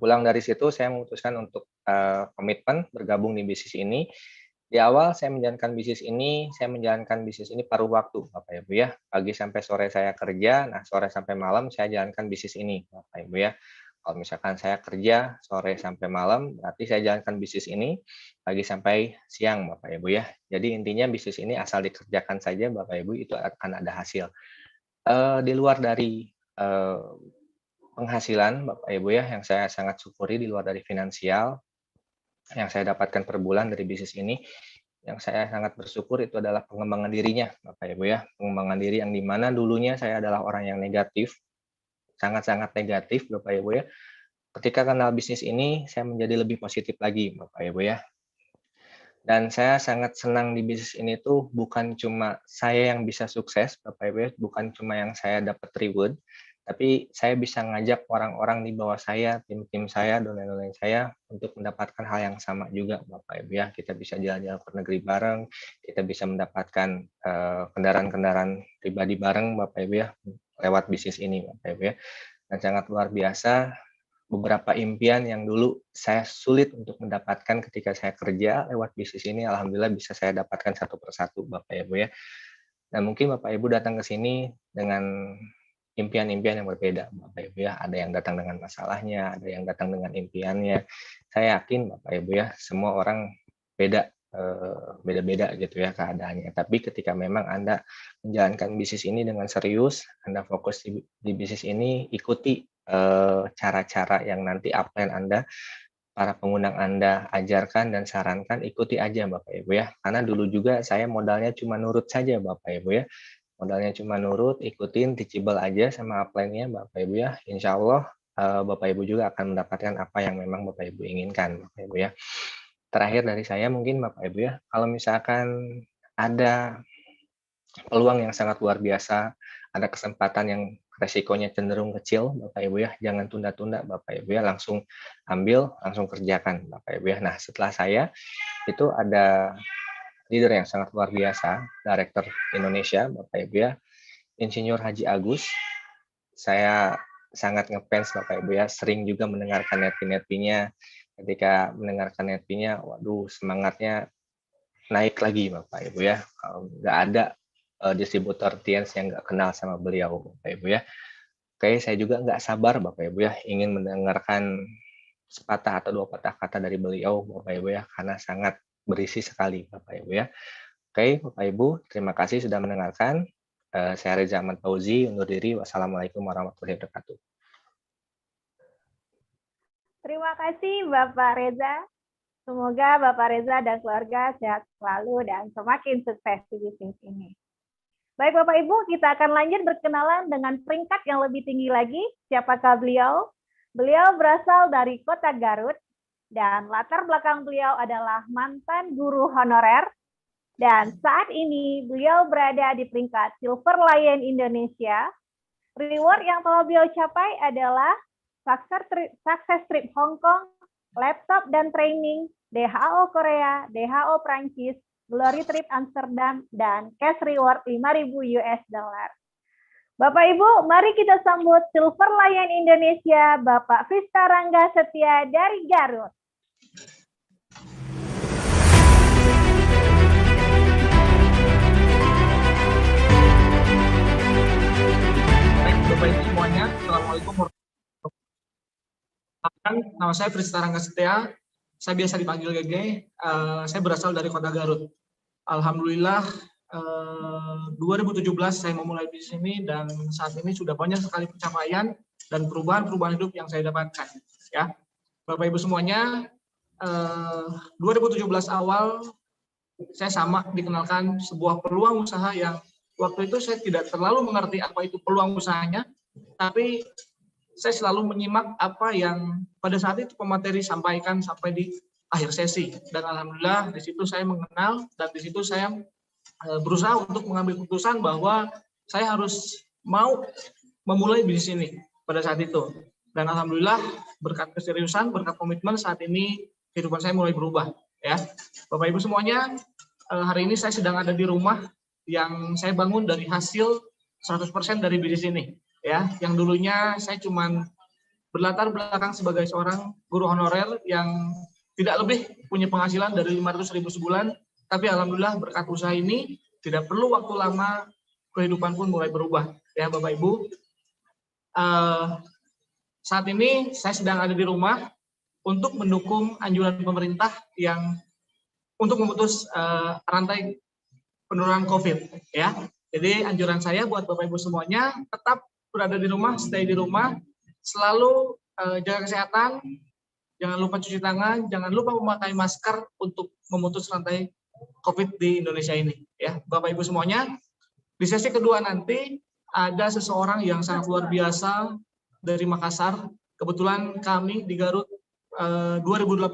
Pulang dari situ, saya memutuskan untuk komitmen bergabung di bisnis ini. Di awal saya menjalankan bisnis ini paruh waktu, Bapak Ibu ya. Pagi sampai sore saya kerja, nah sore sampai malam saya jalankan bisnis ini, Bapak Ibu ya. Kalau misalkan saya kerja sore sampai malam, berarti saya jalankan bisnis ini pagi sampai siang, Bapak Ibu ya. Jadi intinya bisnis ini asal dikerjakan saja, Bapak Ibu, itu akan ada hasil. Di luar dari penghasilan, Bapak Ibu ya, yang saya sangat syukuri di luar dari finansial, yang saya dapatkan per bulan dari bisnis ini, yang saya sangat bersyukur itu adalah pengembangan dirinya, Bapak Ibu ya. Pengembangan diri yang dimana dulunya saya adalah orang yang negatif, sangat-sangat negatif, Bapak Ibu ya. Ketika kenal bisnis ini, saya menjadi lebih positif lagi, Bapak Ibu ya. Dan saya sangat senang di bisnis ini tuh bukan cuma saya yang bisa sukses, Bapak Ibu ya, bukan cuma yang saya dapat reward, tapi saya bisa ngajak orang-orang di bawah saya, tim-tim saya, donatur saya untuk mendapatkan hal yang sama juga, Bapak Ibu ya. Kita bisa jalan-jalan ke negeri bareng, kita bisa mendapatkan kendaraan-kendaraan pribadi bareng, Bapak Ibu ya, lewat bisnis ini, Bapak Ibu ya. Dan sangat luar biasa, beberapa impian yang dulu saya sulit untuk mendapatkan ketika saya kerja lewat bisnis ini, alhamdulillah bisa saya dapatkan satu persatu, Bapak Ibu ya. Dan mungkin Bapak Ibu datang ke sini dengan impian-impian yang berbeda, Bapak Ibu ya. Ada yang datang dengan masalahnya, ada yang datang dengan impiannya. Saya yakin Bapak Ibu ya, semua orang beda-beda gitu ya keadaannya. Tapi ketika memang Anda menjalankan bisnis ini dengan serius, Anda fokus di bisnis ini, ikuti cara-cara yang nanti upline Anda, para pengundang Anda ajarkan dan sarankan, ikuti aja Bapak Ibu ya. Karena dulu juga saya modalnya cuma nurut saja Bapak Ibu ya. Modalnya cuma nurut, ikutin, teachable aja sama upline-nya Bapak Ibu ya. Insya Allah Bapak Ibu juga akan mendapatkan apa yang memang Bapak Ibu inginkan Bapak Ibu ya. Terakhir dari saya mungkin Bapak Ibu ya, kalau misalkan ada peluang yang sangat luar biasa, ada kesempatan yang resikonya cenderung kecil Bapak Ibu ya, jangan tunda-tunda Bapak Ibu ya, langsung ambil, langsung kerjakan Bapak Ibu ya. Nah setelah saya, itu ada leader yang sangat luar biasa, Director Indonesia Bapak Ibu ya, Insinyur Haji Agus. Saya sangat ngefans Bapak Ibu ya, sering juga mendengarkan netpi-netpinya. Ketika mendengarkan netpinya, waduh semangatnya naik lagi Bapak Ibu ya. Kalau nggak ada distributor TNC yang nggak kenal sama beliau Bapak Ibu ya. Oke, saya juga nggak sabar Bapak Ibu ya, ingin mendengarkan sepatah atau dua patah kata dari beliau Bapak Ibu ya, karena sangat berisi sekali Bapak Ibu ya. Oke Bapak Ibu, terima kasih sudah mendengarkan. Saya Reza Ahmad Fauzi, undur diri. Wassalamualaikum warahmatullahi wabarakatuh. Terima kasih Bapak Reza. Semoga Bapak Reza dan keluarga sehat selalu dan semakin sukses di bisnis ini. Baik Bapak Ibu, kita akan lanjut berkenalan dengan peringkat yang lebih tinggi lagi. Siapakah beliau? Beliau berasal dari Kota Garut dan latar belakang beliau adalah mantan guru honorer. Dan saat ini beliau berada di peringkat Silver Lion Indonesia. Reward yang telah beliau capai adalah Success Trip Hong Kong, laptop dan training, DHO Korea, DHO Prancis, Glory Trip Amsterdam, dan cash reward 5.000 US dollar. Bapak Ibu, mari kita sambut Silver Lion Indonesia, Bapak Vista Rangga Setia dari Garut. Baik, Bapak Ibu semuanya, Assalamualaikum warahmatullahi wabarakatuh. Nama saya Frista Rangga Setia, saya biasa dipanggil Gege, saya berasal dari kota Garut. Alhamdulillah 2017 saya memulai bisnis ini dan saat ini sudah banyak sekali pencapaian dan perubahan hidup yang saya dapatkan. Ya, Bapak Ibu semuanya, 2017 awal saya sama dikenalkan sebuah peluang usaha yang waktu itu saya tidak terlalu mengerti apa itu peluang usahanya, tapi saya selalu menyimak apa yang pada saat itu pemateri sampaikan sampai di akhir sesi. Dan alhamdulillah di situ saya mengenal dan di situ saya berusaha untuk mengambil keputusan bahwa saya harus mau memulai bisnis ini pada saat itu. Dan alhamdulillah berkat keseriusan, berkat komitmen saat ini kehidupan saya mulai berubah. Ya, Bapak Ibu semuanya, hari ini saya sedang ada di rumah yang saya bangun dari hasil 100% dari bisnis ini. Ya, yang dulunya saya cuman berlatar belakang sebagai seorang guru honorer yang tidak lebih punya penghasilan dari 500.000 sebulan, tapi alhamdulillah berkat usaha ini tidak perlu waktu lama, kehidupan pun mulai berubah. Ya Bapak Ibu, saat ini saya sedang ada di rumah untuk mendukung anjuran pemerintah yang untuk memutus rantai penurunan COVID. Ya, jadi anjuran saya buat Bapak Ibu semuanya tetap berada di rumah, stay di rumah, selalu jaga kesehatan. Jangan lupa cuci tangan, jangan lupa memakai masker untuk memutus rantai COVID di Indonesia ini. Ya, Bapak Ibu semuanya, di sesi kedua nanti ada seseorang yang sangat luar biasa dari Makassar. Kebetulan kami di Garut 2018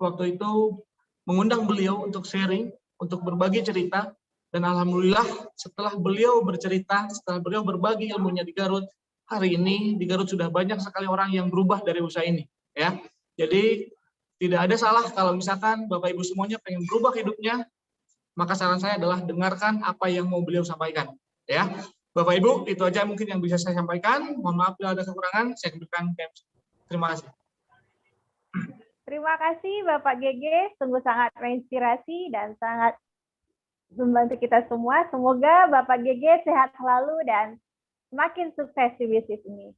waktu itu mengundang beliau untuk sharing, untuk berbagi cerita. Dan alhamdulillah setelah beliau bercerita, setelah beliau berbagi ilmunya di Garut, hari ini di Garut sudah banyak sekali orang yang berubah dari usaha ini. Ya, jadi tidak ada salah kalau misalkan Bapak Ibu semuanya pengen berubah hidupnya, maka saran saya adalah dengarkan apa yang mau beliau sampaikan. Ya, Bapak Ibu, itu aja mungkin yang bisa saya sampaikan. Mohon maaf bila ada kekurangan, saya berikan caps. Terima kasih. Terima kasih Bapak Gege, sungguh sangat menginspirasi dan sangat membantu kita semua. Semoga Bapak Gege sehat selalu dan semakin sukses di bisnis ini.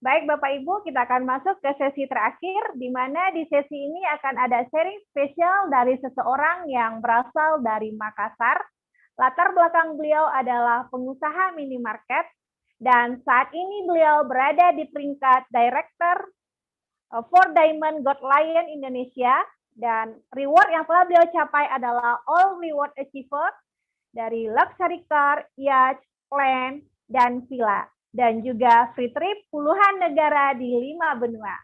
Baik Bapak Ibu, kita akan masuk ke sesi terakhir, di mana di sesi ini akan ada sharing spesial dari seseorang yang berasal dari Makassar. Latar belakang beliau adalah pengusaha minimarket, dan saat ini beliau berada di peringkat Director for Diamond God Lion Indonesia, dan reward yang telah beliau capai adalah All Reward Achiever dari Luxury Car, Yacht, Plan, dan Villa, dan juga free trip puluhan negara di 5 benua.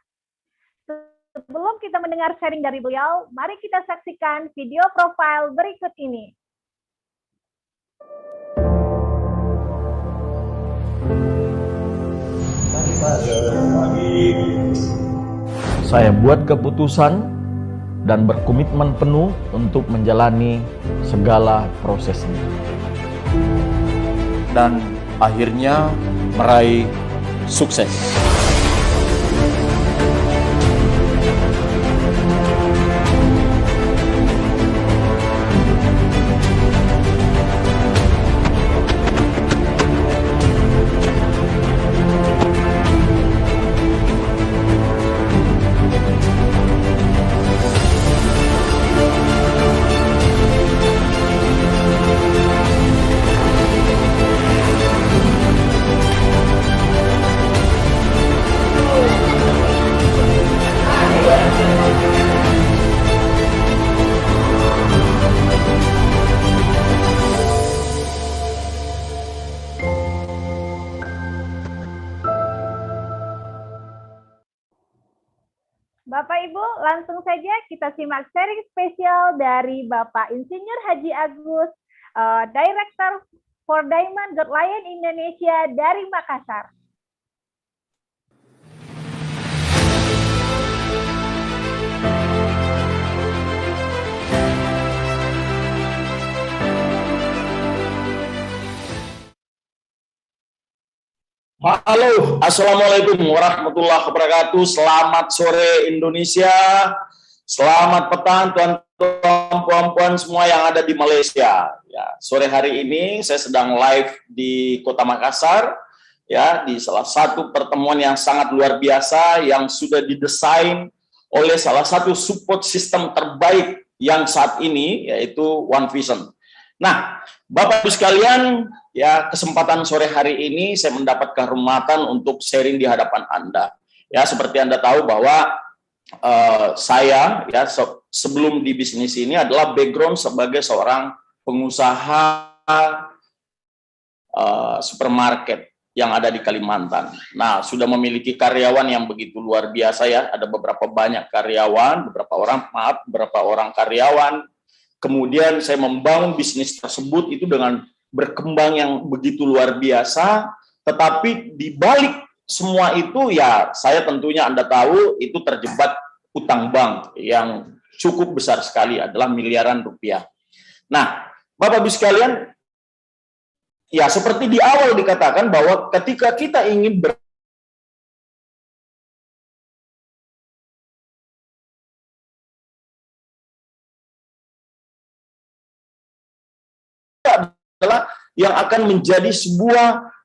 Sebelum kita mendengar sharing dari beliau, mari kita saksikan video profil berikut ini. Saya buat keputusan dan berkomitmen penuh untuk menjalani segala prosesnya. Dan akhirnya meraih sukses. Bapak Ibu, langsung saja kita simak sharing spesial dari Bapak Insinyur Haji Agus, Director for Diamond God Lion Indonesia dari Makassar. Halo, Assalamualaikum warahmatullahi wabarakatuh. Selamat sore Indonesia. Selamat petang tuan-tuan, puan-puan semua yang ada di Malaysia. Ya, sore hari ini saya sedang live di Kota Makassar, ya, di salah satu pertemuan yang sangat luar biasa yang sudah didesain oleh salah satu support system terbaik yang saat ini, yaitu One Vision. Nah, Bapak Ibu sekalian, ya, kesempatan sore hari ini saya mendapat kehormatan untuk sharing di hadapan Anda. Ya, seperti Anda tahu bahwa saya, ya, sebelum di bisnis ini adalah background sebagai seorang pengusaha supermarket yang ada di Kalimantan. Nah, sudah memiliki karyawan yang begitu luar biasa, ya. Ada beberapa banyak karyawan, beberapa orang karyawan. Kemudian saya membangun bisnis tersebut itu dengan berkembang yang begitu luar biasa. Tetapi di balik semua itu, ya, saya tentunya Anda tahu itu terjebak utang bank yang cukup besar sekali, adalah miliaran rupiah. Nah, Bapak Ibu sekalian, ya, seperti di awal dikatakan bahwa ketika kita ingin adalah yang akan menjadi sebuah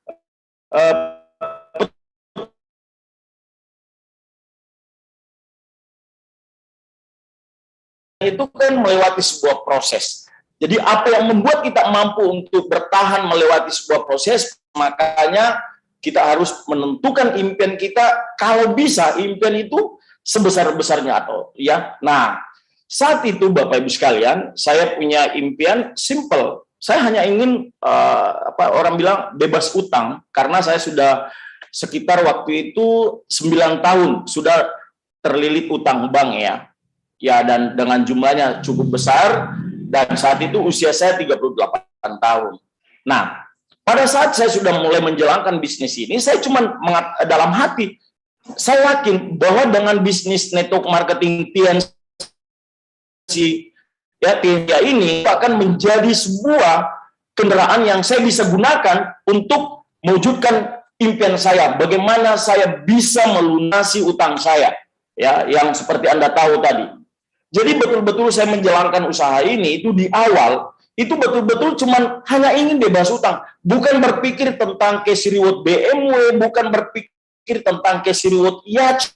itu kan melewati sebuah proses. Jadi apa yang membuat kita mampu untuk bertahan melewati sebuah proses, makanya kita harus menentukan impian kita. Kalau bisa impian itu sebesar-besarnya, atau ya. Nah, saat itu Bapak Ibu sekalian, saya punya impian simple. Saya hanya ingin orang bilang bebas utang, karena saya sudah sekitar waktu itu 9 tahun sudah terlilit utang bank, ya. Ya, dan dengan jumlahnya cukup besar, dan saat itu usia saya 38 tahun. Nah, pada saat saya sudah mulai menjalankan bisnis ini, saya cuma dalam hati, saya yakin bahwa dengan bisnis network marketing TNC, ya, ini akan menjadi sebuah kendaraan yang saya bisa gunakan untuk mewujudkan impian saya. Bagaimana saya bisa melunasi utang saya, ya, yang seperti Anda tahu tadi. Jadi betul-betul saya menjalankan usaha ini itu di awal, itu betul-betul cuman hanya ingin bebas utang. Bukan berpikir tentang cash reward BMW, bukan berpikir tentang cash reward yacht,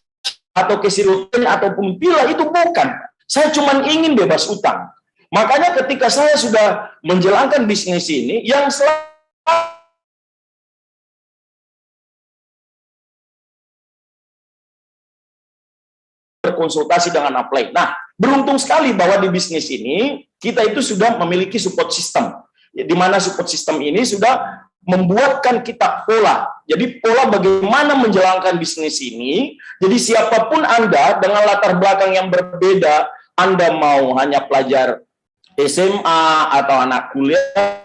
atau cash reward ataupun villa, itu bukan. Saya cuman ingin bebas utang. Makanya ketika saya sudah menjalankan bisnis ini, yang selalu berkonsultasi dengan upline. Nah, beruntung sekali bahwa di bisnis ini kita itu sudah memiliki support system, di mana support system ini sudah membuatkan kita pola. Jadi pola bagaimana menjalankan bisnis ini. Jadi siapapun Anda dengan latar belakang yang berbeda, Anda mau hanya pelajar SMA atau anak kuliah,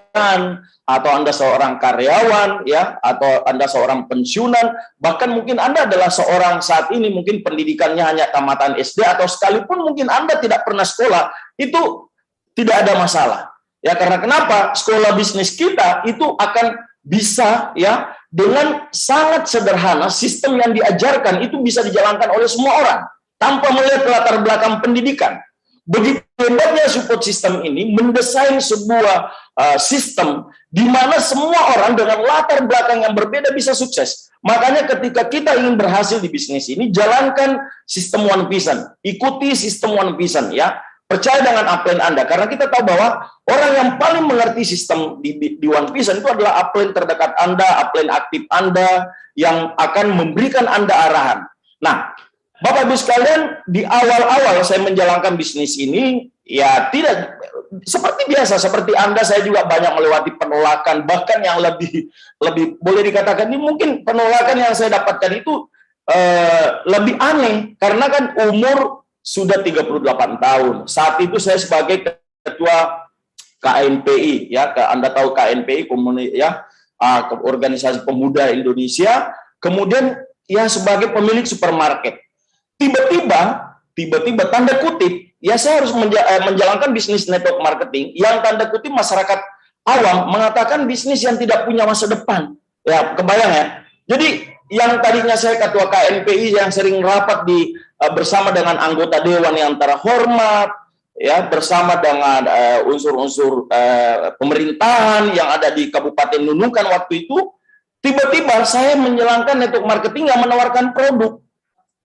atau Anda seorang karyawan, ya, atau Anda seorang pensiunan, bahkan mungkin Anda adalah seorang saat ini mungkin pendidikannya hanya tamatan SD, atau sekalipun mungkin Anda tidak pernah sekolah, itu tidak ada masalah. Ya, karena kenapa? Sekolah bisnis kita itu akan bisa, ya, dengan sangat sederhana, sistem yang diajarkan itu bisa dijalankan oleh semua orang tanpa melihat latar belakang pendidikan. Begitu hebatnya support system ini mendesain sebuah sistem di mana semua orang dengan latar belakang yang berbeda bisa sukses. Makanya ketika kita ingin berhasil di bisnis ini, jalankan sistem One Vision, ikuti sistem One Vision, ya. Percaya dengan upline Anda, karena kita tahu bahwa orang yang paling mengerti sistem di One Vision itu adalah upline terdekat Anda, upline aktif Anda, yang akan memberikan Anda arahan. Nah, Bapak Ibu sekalian, di awal-awal saya menjalankan bisnis ini, ya tidak seperti biasa, seperti Anda, saya juga banyak melewati penolakan, bahkan yang lebih boleh dikatakan ini mungkin penolakan yang saya dapatkan itu lebih aneh, karena kan umur sudah 38 tahun. Saat itu saya sebagai ketua KNPI, ya, Anda tahu KNPI, organisasi pemuda Indonesia, kemudian ya sebagai pemilik supermarket. Tiba-tiba tanda kutip, ya saya harus menjalankan bisnis network marketing yang tanda kutip masyarakat awam mengatakan bisnis yang tidak punya masa depan. Ya, kebayang ya. Jadi yang tadinya saya ketua KNPI yang sering rapat di bersama dengan anggota dewan yang terhormat, ya, bersama dengan unsur-unsur pemerintahan yang ada di Kabupaten Nunukan waktu itu, tiba-tiba saya menjalankan network marketing yang menawarkan produk.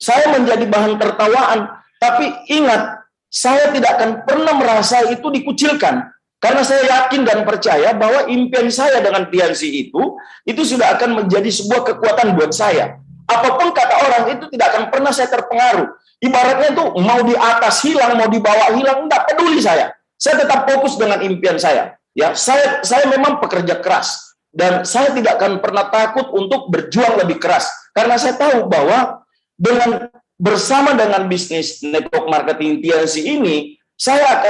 Saya menjadi bahan tertawaan, tapi ingat, saya tidak akan pernah merasa itu dikucilkan. Karena saya yakin dan percaya bahwa impian saya dengan TNC itu sudah akan menjadi sebuah kekuatan buat saya. Apapun kata orang, itu tidak akan pernah saya terpengaruh. Ibaratnya itu mau di atas hilang, mau di bawah hilang, enggak peduli saya. Saya tetap fokus dengan impian saya. Ya, saya memang pekerja keras dan saya tidak akan pernah takut untuk berjuang lebih keras karena saya tahu bahwa bersama dengan bisnis network marketing TNC ini,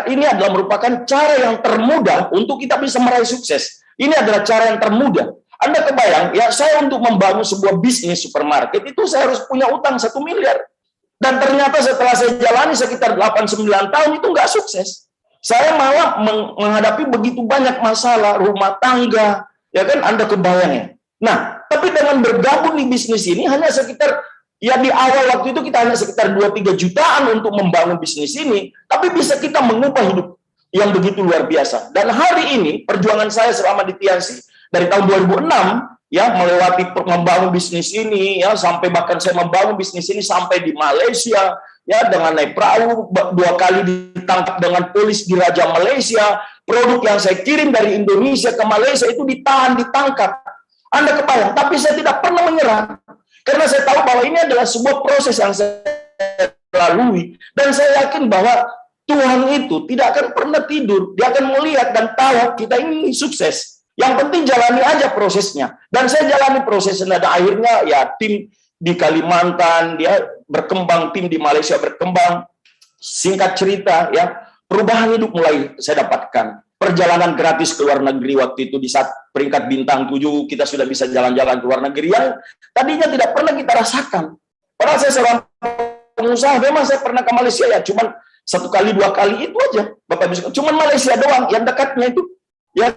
ini adalah merupakan cara yang termudah untuk kita bisa meraih sukses. Ini adalah cara yang termudah. Anda kebayang, ya, saya untuk membangun sebuah bisnis supermarket itu saya harus punya utang 1 miliar. Dan ternyata setelah saya jalani sekitar 8-9 tahun itu nggak sukses. Saya malah menghadapi begitu banyak masalah rumah tangga, ya kan, Anda kebayang ya. Nah, tapi dengan bergabung di bisnis ini hanya sekitar, ya di awal waktu itu kita hanya sekitar 2-3 jutaan untuk membangun bisnis ini, tapi bisa kita mengubah hidup yang begitu luar biasa. Dan hari ini perjuangan saya selama di TNC dari tahun 2006 ya, melewati membangun bisnis ini ya, sampai bahkan saya membangun bisnis ini sampai di Malaysia ya, dengan naik perahu 2 kali ditangkap dengan polis di Raja Malaysia. Produk yang saya kirim dari Indonesia ke Malaysia itu ditahan, ditangkap. Anda kebayang, tapi saya tidak pernah menyerah. Karena saya tahu bahwa ini adalah sebuah proses yang saya lalui. Dan saya yakin bahwa Tuhan itu tidak akan pernah tidur. Dia akan melihat dan tahu kita ini sukses. Yang penting jalani aja prosesnya. Dan saya jalani prosesnya. Dan akhirnya ya tim di Kalimantan, dia berkembang, tim di Malaysia berkembang. Singkat cerita ya, perubahan hidup mulai saya dapatkan. Perjalanan gratis ke luar negeri waktu itu di saat peringkat bintang 7 kita sudah bisa jalan-jalan ke luar negeri yang tadinya tidak pernah kita rasakan. Padahal saya seorang pengusaha, memang saya pernah ke Malaysia ya, cuman 1 kali 2 kali itu aja, Bapak Ibu. Cuman Malaysia doang yang dekatnya itu. Ya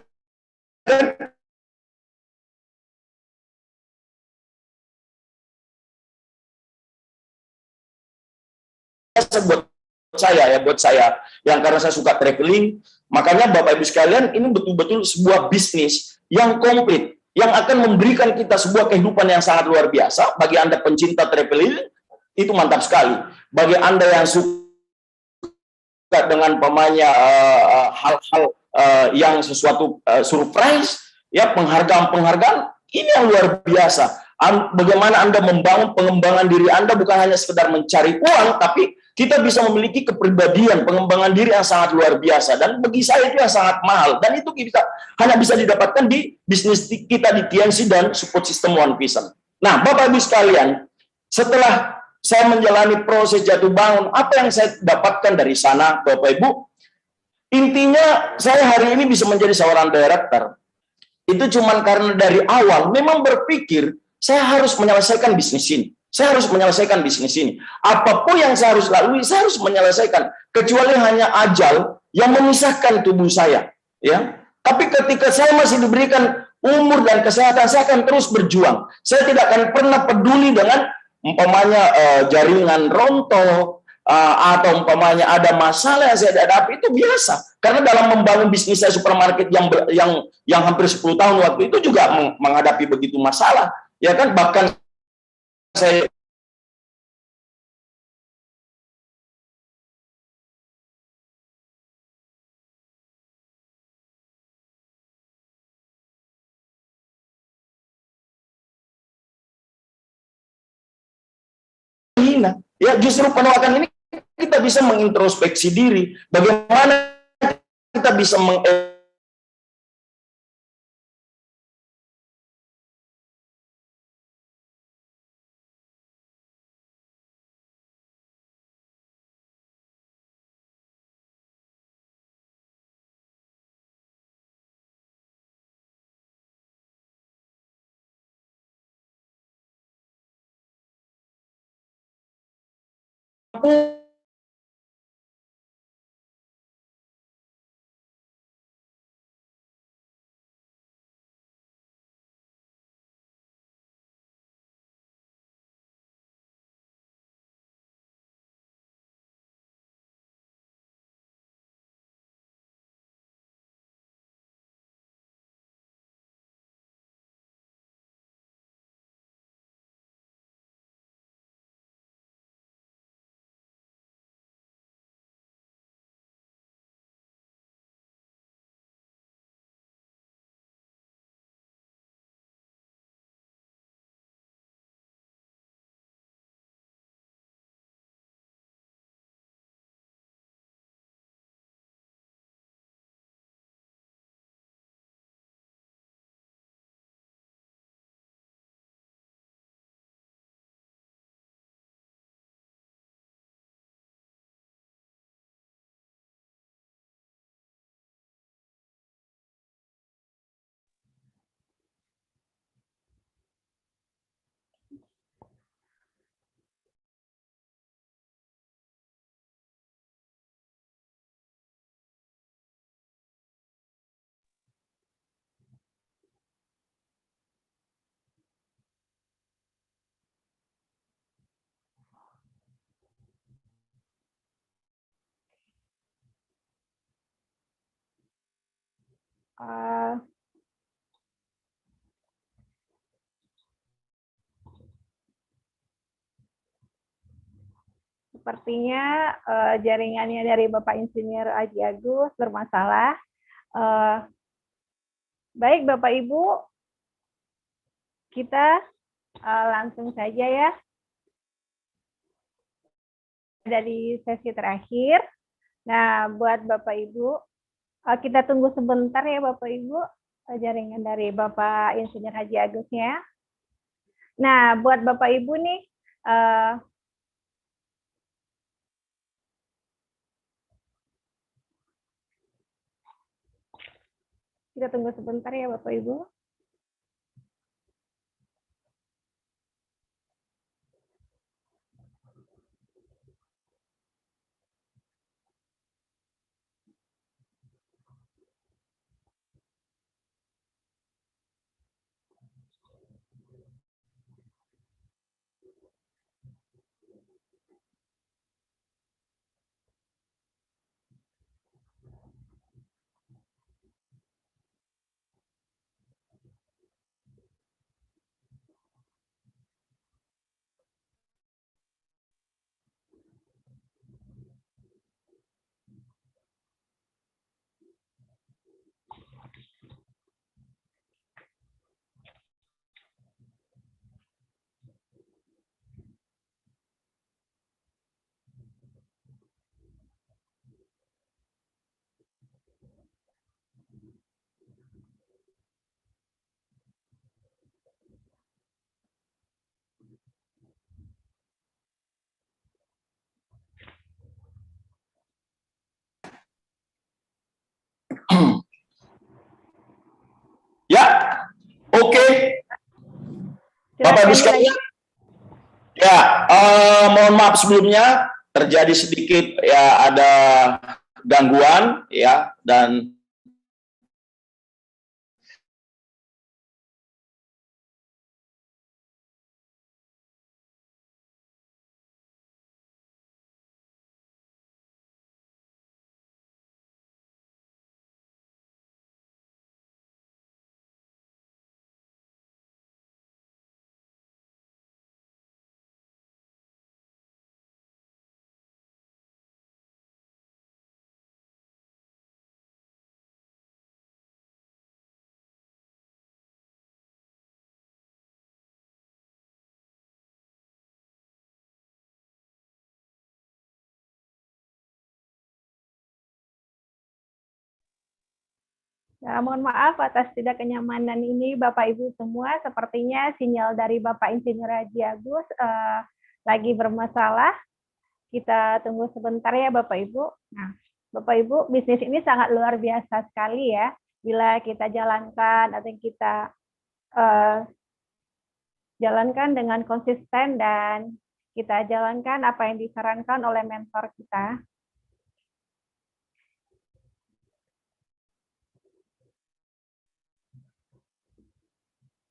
kan? Buat saya yang karena saya suka traveling, makanya Bapak Ibu sekalian, ini betul-betul sebuah bisnis yang komplit, yang akan memberikan kita sebuah kehidupan yang sangat luar biasa. Bagi Anda pencinta traveling, itu mantap sekali. Bagi Anda yang suka dengan hal-hal yang sesuatu surprise, ya, penghargaan, ini yang luar biasa. Bagaimana Anda membangun pengembangan diri Anda bukan hanya sekedar mencari uang, tapi kita bisa memiliki kepribadian, pengembangan diri yang sangat luar biasa. Dan bagi saya itu yang sangat mahal. Dan itu kita hanya bisa didapatkan di bisnis kita di TNC dan support system One Vision. Nah, Bapak Ibu sekalian, setelah saya menjalani proses jatuh bangun, apa yang saya dapatkan dari sana, Bapak Ibu? Intinya, saya hari ini bisa menjadi seorang director. Itu cuma karena dari awal memang berpikir, saya harus menyelesaikan bisnis ini. Saya harus menyelesaikan bisnis ini. Apapun yang saya harus lalui, saya harus menyelesaikan. Kecuali hanya ajal yang memisahkan tubuh saya. Ya. Tapi ketika saya masih diberikan umur dan kesehatan, saya akan terus berjuang. Saya tidak akan pernah peduli dengan umpamanya jaringan rontok, atau umpamanya ada masalah yang saya hadapi, itu biasa. Karena dalam membangun bisnis saya supermarket yang hampir 10 tahun waktu itu juga menghadapi begitu masalah. Ya kan, bahkan saya hina. Ya, justru penolakan ini kita bisa mengintrospeksi diri. Bagaimana kita bisa Sepertinya jaringannya dari Bapak Insinyur Haji Agus bermasalah. Baik Bapak Ibu, kita langsung saja ya. Dari sesi terakhir. Nah, buat Bapak Ibu, kita tunggu sebentar ya Bapak Ibu, jaringan dari Bapak Insinyur Haji Agusnya. Nah, buat Bapak Ibu nih, kita tunggu sebentar ya Bapak Ibu. Ya, oke. Bapak Ibu sekalian, ya, mohon maaf sebelumnya terjadi sedikit ya ada gangguan ya, dan ya, mohon maaf atas tidak kenyamanan ini Bapak Ibu semua. Sepertinya sinyal dari Bapak Insinyur Haji Agus lagi bermasalah. Kita tunggu sebentar ya Bapak Ibu. Nah, Bapak Ibu, bisnis ini sangat luar biasa sekali ya. Bila kita jalankan atau kita jalankan dengan konsisten dan kita jalankan apa yang disarankan oleh mentor kita.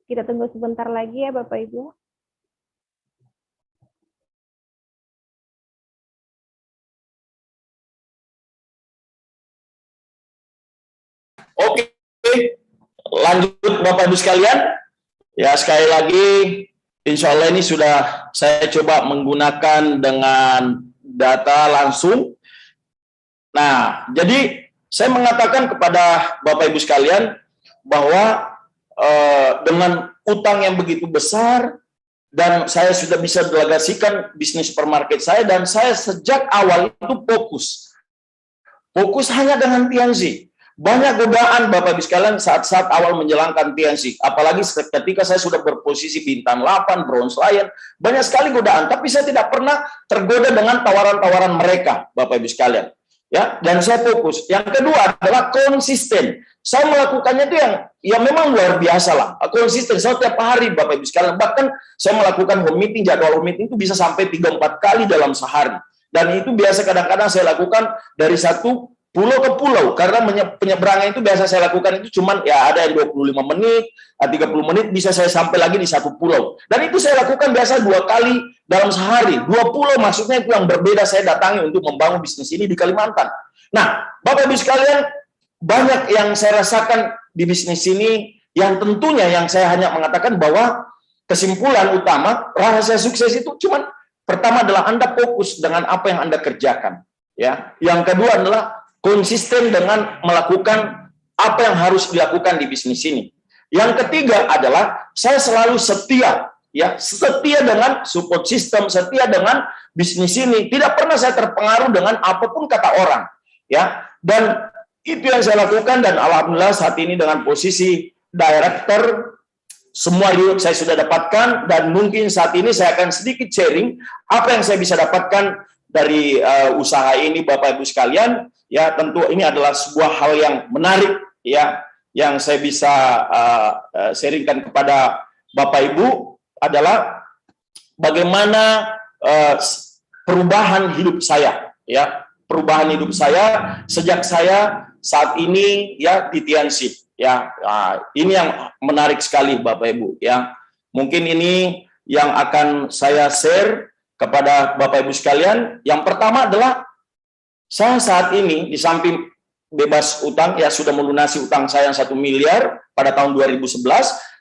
Kita tunggu sebentar lagi ya Bapak Ibu. oke, lanjut Bapak Ibu sekalian. Ya, sekali lagi, insya Allah ini sudah saya coba menggunakan dengan data langsung. Nah, jadi saya mengatakan kepada Bapak Ibu sekalian bahwa dengan utang yang begitu besar, dan saya sudah bisa delegasikan bisnis supermarket saya, dan saya sejak awal itu fokus hanya dengan TNC. Banyak godaan Bapak Ibu sekalian saat-saat awal menjalankan TNC, apalagi ketika saya sudah berposisi bintang 8, bronze lion, banyak sekali godaan, tapi saya tidak pernah tergoda dengan tawaran-tawaran mereka Bapak Ibu sekalian. Ya, dan saya fokus. Yang kedua adalah konsisten. Saya melakukannya itu yang memang luar biasa lah. Konsisten setiap hari Bapak Ibu sekalian. Bahkan saya melakukan home meeting, jadwal home meeting itu bisa sampai 3-4 kali dalam sehari. Dan itu biasa kadang-kadang saya lakukan dari satu pulau ke pulau, karena penyeberangan itu biasa saya lakukan itu cuman ya ada yang 25 menit, 30 menit bisa saya sampai lagi di satu pulau. Dan itu saya lakukan biasa 2 kali dalam sehari. 2 pulau maksudnya itu yang berbeda saya datangi untuk membangun bisnis ini di Kalimantan. Nah, Bapak Ibu sekalian, banyak yang saya rasakan di bisnis ini yang tentunya yang saya hanya mengatakan bahwa kesimpulan utama rahasia sukses itu cuman pertama adalah Anda fokus dengan apa yang Anda kerjakan, ya. Yang kedua adalah konsisten dengan melakukan apa yang harus dilakukan di bisnis ini. Yang ketiga adalah saya selalu setia, ya, setia dengan support system, setia dengan bisnis ini. Tidak pernah saya terpengaruh dengan apapun kata orang, ya. Dan itu yang saya lakukan, dan alhamdulillah saat ini dengan posisi director, semua reward saya sudah dapatkan, dan mungkin saat ini saya akan sedikit sharing apa yang saya bisa dapatkan dari usaha ini, Bapak Ibu sekalian. Ya, tentu ini adalah sebuah hal yang menarik, ya, yang saya bisa sharingkan kepada Bapak Ibu adalah bagaimana perubahan hidup saya, ya, perubahan hidup saya sejak saya saat ini, ya, di TNC. Ya, ini yang menarik sekali Bapak Ibu, ya. Mungkin ini yang akan saya share kepada Bapak Ibu sekalian. Yang pertama adalah saya saat ini di samping bebas utang, ya, sudah melunasi utang saya yang 1 miliar pada tahun 2011.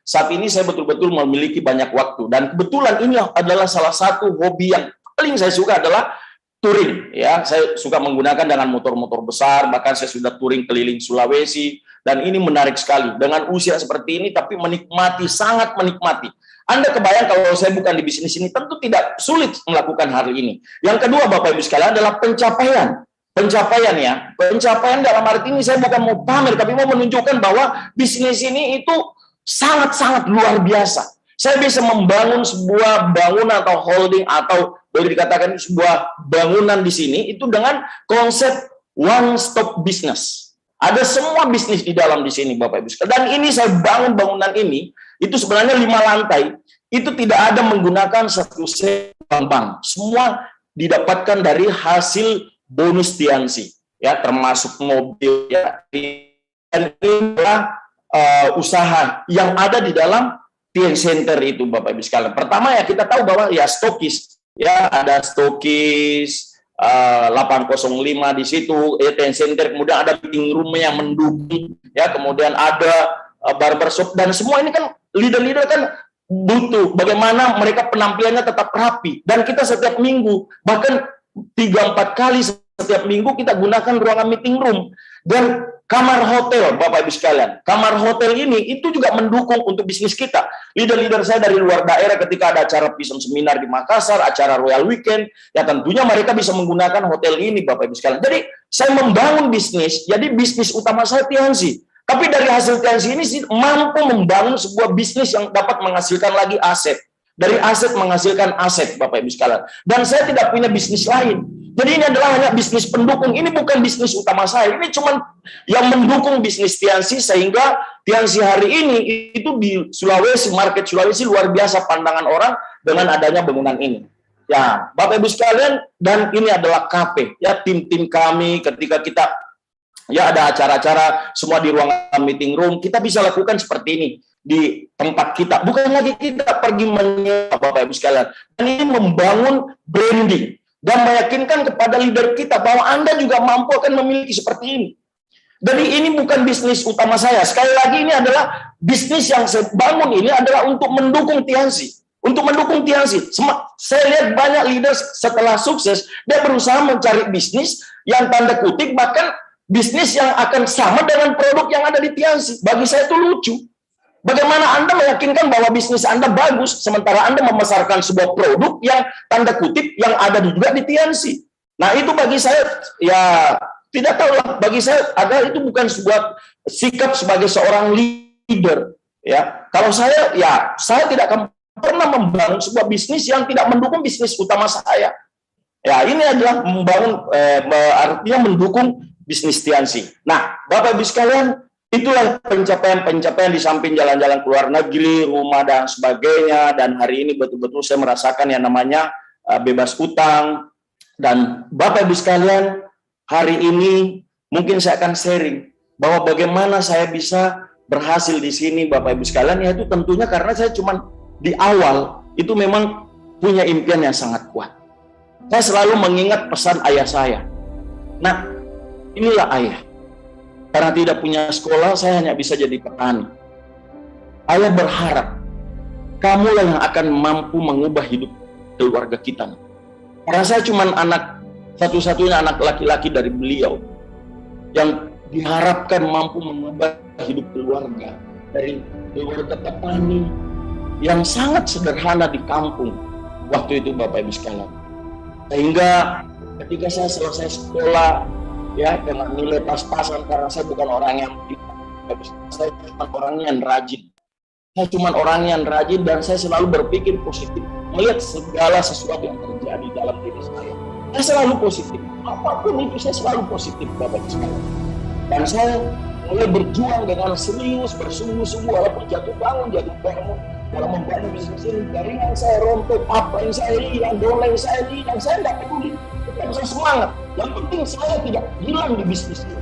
Saat ini saya betul-betul memiliki banyak waktu, dan kebetulan ini adalah salah satu hobi yang paling saya suka adalah touring, ya. Saya suka menggunakan dengan motor-motor besar, bahkan saya sudah touring keliling Sulawesi. Dan ini menarik sekali, dengan usia seperti ini, tapi menikmati, sangat menikmati. Anda kebayang kalau saya bukan di bisnis ini, tentu tidak sulit melakukan hal ini. Yang kedua, Bapak Ibu sekalian, adalah pencapaian. Pencapaian, ya. Pencapaian dalam arti ini saya bukan mau pamer, tapi mau menunjukkan bahwa bisnis ini itu sangat-sangat luar biasa. Saya bisa membangun sebuah bangunan atau holding, atau boleh dikatakan sebuah bangunan di sini, itu dengan konsep one-stop business. Ada semua bisnis di dalam di sini, Bapak Ibu sekalian. Dan ini saya bangun bangunan ini, itu sebenarnya 5 lantai, itu tidak ada menggunakan satu sen bank. Semua didapatkan dari hasil bonus TNC, ya, termasuk mobil, ya. Dan ini adalah usaha yang ada di dalam TN Center itu, Bapak Ibu sekalian. Pertama, ya, kita tahu bahwa, ya, stokis, ya, ada stokis 805 di situ, TN Center, kemudian ada meeting room yang mendukung, ya, kemudian ada barbershop, dan semua ini kan leader-leader kan butuh bagaimana mereka penampilannya tetap rapi, dan kita setiap minggu, bahkan 3-4 kali setiap minggu kita gunakan ruangan meeting room. Dan kamar hotel, Bapak Ibu sekalian, kamar hotel ini itu juga mendukung untuk bisnis kita. Leader-leader saya dari luar daerah ketika ada acara Vision Seminar di Makassar, acara Royal Weekend, ya tentunya mereka bisa menggunakan hotel ini, Bapak Ibu sekalian. Jadi saya membangun bisnis, jadi bisnis utama saya TNC. Tapi dari hasil TNC ini mampu membangun sebuah bisnis yang dapat menghasilkan lagi aset. Dari aset menghasilkan aset, Bapak Ibu sekalian. Dan saya tidak punya bisnis lain. Jadi ini adalah hanya bisnis pendukung. Ini bukan bisnis utama saya. Ini cuma yang mendukung bisnis TNC, sehingga TNC hari ini itu di Sulawesi, market Sulawesi luar biasa pandangan orang dengan adanya bangunan ini. Ya, Bapak Ibu sekalian, dan ini adalah kafe. Ya, tim-tim kami ketika kita, ya, ada acara-acara semua di ruangan meeting room, kita bisa lakukan seperti ini di tempat kita. Bukan lagi kita pergi menyewa, Bapak Ibu sekalian. Dan ini membangun branding dan meyakinkan kepada leader kita bahwa Anda juga mampu akan memiliki seperti ini. Jadi ini bukan bisnis utama saya. Sekali lagi, ini adalah bisnis yang saya bangun ini adalah untuk mendukung TNC. Untuk mendukung TNC. Saya lihat banyak leader setelah sukses, dia berusaha mencari bisnis yang tanda kutip, bahkan bisnis yang akan sama dengan produk yang ada di TNC. Bagi saya itu lucu. Bagaimana Anda meyakinkan bahwa bisnis Anda bagus, sementara Anda memasarkan sebuah produk yang tanda kutip yang ada juga di TNC. Nah, itu bagi saya, ya, tidak tahu lah, bagi saya ada itu bukan sebuah sikap sebagai seorang leader. Ya, kalau saya, ya, saya tidak akan pernah membangun sebuah bisnis yang tidak mendukung bisnis utama saya. Ya, ini adalah membangun, artinya mendukung bisnis TNC. Nah, Bapak Ibu sekalian, itulah pencapaian-pencapaian di samping jalan-jalan ke luar negeri, rumah dan sebagainya. Dan hari ini betul-betul saya merasakan yang namanya bebas utang. Dan Bapak Ibu sekalian, hari ini mungkin saya akan sharing bahwa bagaimana saya bisa berhasil di sini, Bapak Ibu sekalian. Yaitu tentunya karena saya cuma di awal itu memang punya impian yang sangat kuat. Saya selalu mengingat pesan ayah saya. Nah, inilah ayah. Karena tidak punya sekolah, saya hanya bisa jadi petani. Ayah berharap kamulah yang akan mampu mengubah hidup keluarga kita. Karena saya cuma anak satu-satunya anak laki-laki dari beliau yang diharapkan mampu mengubah hidup keluarga dari keluarga petani yang sangat sederhana di kampung waktu itu, Bapak Ibu sekalian. Sehingga ketika saya selesai sekolah ya dengan nilai pas-pasan, karena saya bukan orang yang saya cuma orang yang rajin. Saya cuma orang yang rajin dan saya selalu berpikir positif, melihat segala sesuatu yang terjadi dalam diri saya. Saya selalu positif, apapun itu saya selalu positif, Bapak Ibu sekalian. Dan saya mulai berjuang dengan serius, bersungguh-sungguh, walaupun jatuh bangun dalam membangun bisnis ini. Jaringan saya rontok, apa yang saya hilang, dolar yang saya hilang, saya tidak peduli. Saya semangat. Yang penting saya tidak hilang di bisnis ini.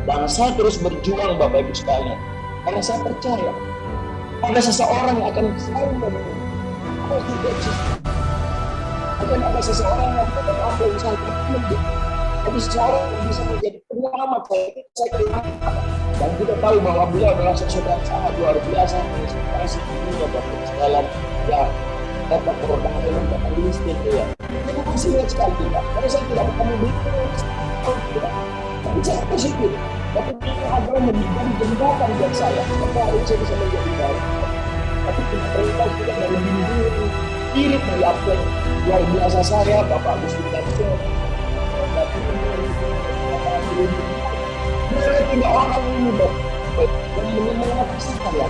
Dan saya terus berjuang, Bapak Ibu sekalian, karena saya percaya ada seseorang yang akan selalu membantu. Akan ada seseorang yang akan apa yang saya lakukan. Ada seseorang yang bisa menjadi penyelamat saya kenal. Dan kita tahu bahwa beliau adalah sosok yang sangat luar biasa, inspirasi dunia Bapak Ibu sekalian. Ya, Bapak produk dan Bapak listrik ya. Saya masih ingat sekali Pak, karena saya tidak bertemu beliau. Tapi saya positif. Tapi beliau adalah menjadi jembatan buat saya. Maka hari saya bisa menjadi baik. Tapi kita perintah juga dari bimbingan irit dari apa yang luar biasa saya, Bapak Agus Widanto. Mereka tiga orang ini Bapak yang menyemangati saya.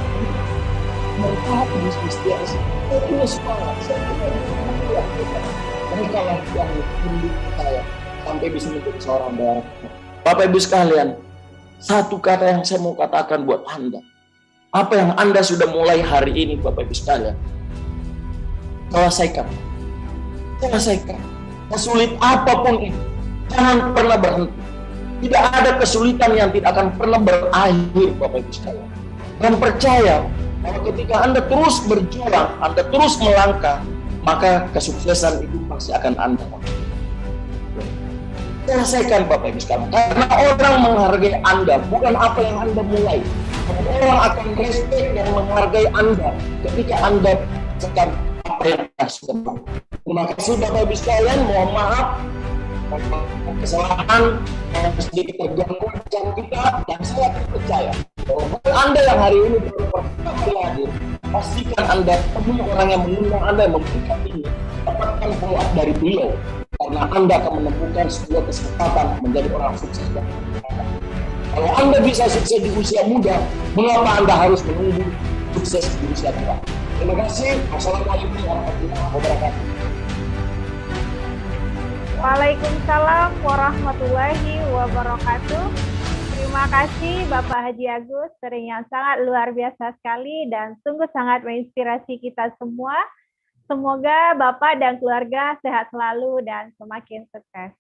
Mereka bisnis dia, saya punya semangat, saya punya semangat. Mereka lah yang mendukung saya sampai bisa menjadi seorang daerah. Bapak Ibu sekalian, satu kata yang saya mau katakan buat Anda. Apa yang Anda sudah mulai hari ini, Bapak Ibu sekalian, selesaikan. Selesaikan. Sesulit apapun itu, jangan pernah berhenti. Tidak ada kesulitan yang tidak akan pernah berakhir, Bapak Ibu sekalian. Dan percaya bahwa ketika Anda terus berjuang, Anda terus melangkah, maka kesuksesan itu pasti akan Anda dapat. Selesaikan, Bapak Ibu sekalian. Karena orang menghargai Anda bukan apa yang Anda mulai. Orang akan respect dan menghargai Anda ketika Anda selesaikan apa yang Anda sudah lakukan. Terima kasih Bapak Ibu sekalian. Mohon maaf kesalahan yang sedikit terganggu jam kita, dan saya percaya bahwa Anda yang hari ini baru pertama kali hadir, pastikan Anda temui orang yang mengundang Anda, yang memberikan ini, dapatkan follow-up dari beliau, karena Anda akan menemukan sebuah kesempatan menjadi orang sukses. Kalau Anda bisa sukses di usia muda, mengapa Anda harus menunggu sukses di usia tua? Terima kasih. Wassalamualaikum warahmatullahi wabarakatuh. Waalaikumsalam warahmatullahi wabarakatuh. Terima kasih Bapak Haji Agus, sharing yang sangat luar biasa sekali dan sungguh sangat menginspirasi kita semua. Semoga Bapak dan keluarga sehat selalu dan semakin sukses.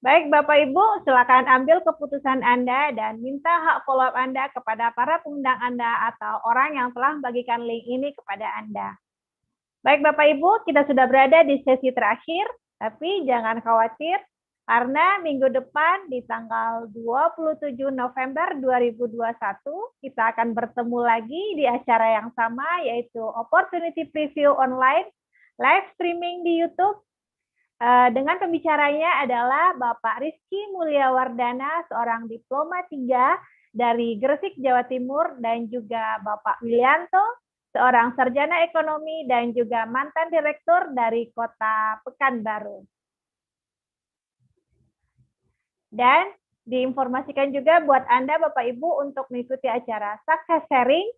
Baik Bapak Ibu, silakan ambil keputusan Anda dan minta hak follow up Anda kepada para pengundang Anda atau orang yang telah membagikan link ini kepada Anda. Baik Bapak Ibu, kita sudah berada di sesi terakhir, tapi jangan khawatir karena minggu depan di tanggal 27 November 2021 kita akan bertemu lagi di acara yang sama, yaitu Opportunity Preview Online live streaming di YouTube. Dengan pembicaranya adalah Bapak Rizky Mulyawardana, seorang diploma 3 dari Gresik, Jawa Timur, dan juga Bapak Wilianto, seorang sarjana ekonomi dan juga mantan direktur dari Kota Pekanbaru. Dan diinformasikan juga buat Anda Bapak Ibu untuk mengikuti acara Success Sharing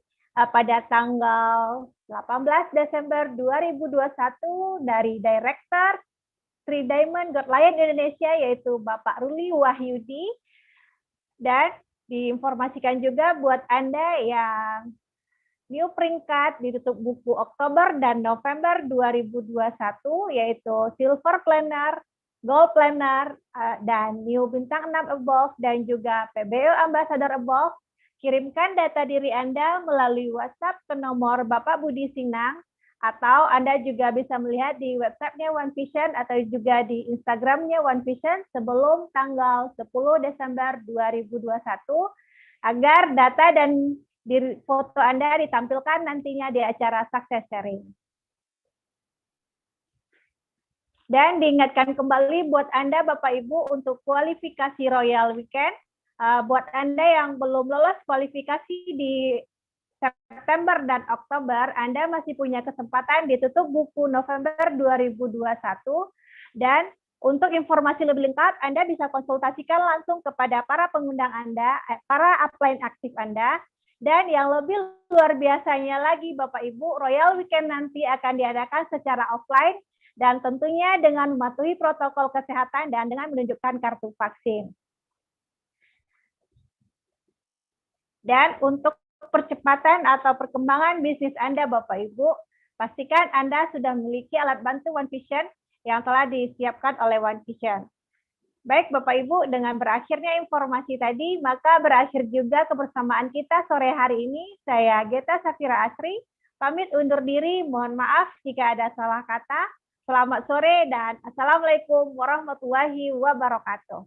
pada tanggal 18 Desember 2021 dari Director Three Diamond God Lion Indonesia, yaitu Bapak Ruli Wahyudi. Dan diinformasikan juga buat Anda yang new peringkat ditutup buku Oktober dan November 2021, yaitu Silver Planner, Gold Planner, dan New Bintang 6 Above, dan juga PBO Ambassador Above. Kirimkan data diri Anda melalui WhatsApp ke nomor Bapak Budi Sinang Atau Anda juga bisa melihat di websitenya One Vision atau juga di Instagramnya One Vision sebelum tanggal 10 Desember 2021 agar data dan foto Anda ditampilkan nantinya di acara success sharing. Dan diingatkan kembali buat Anda Bapak Ibu untuk kualifikasi Royal Weekend, buat Anda yang belum lolos kualifikasi di September dan Oktober, Anda masih punya kesempatan ditutup buku November 2021. Dan untuk informasi lebih lengkap, Anda bisa konsultasikan langsung kepada para pengundang Anda, para upline aktif Anda. Dan yang lebih luar biasanya lagi Bapak Ibu, Royal Weekend nanti akan diadakan secara offline dan tentunya dengan mematuhi protokol kesehatan dan dengan menunjukkan kartu vaksin. Dan untuk percepatan atau perkembangan bisnis Anda Bapak Ibu, pastikan Anda sudah memiliki alat bantu One Vision yang telah disiapkan oleh One Vision. Baik Bapak Ibu, dengan berakhirnya informasi tadi, maka berakhir juga kebersamaan kita sore hari ini. Saya Geta Safira Asri, pamit undur diri, mohon maaf jika ada salah kata. Selamat sore dan Assalamualaikum warahmatullahi wabarakatuh.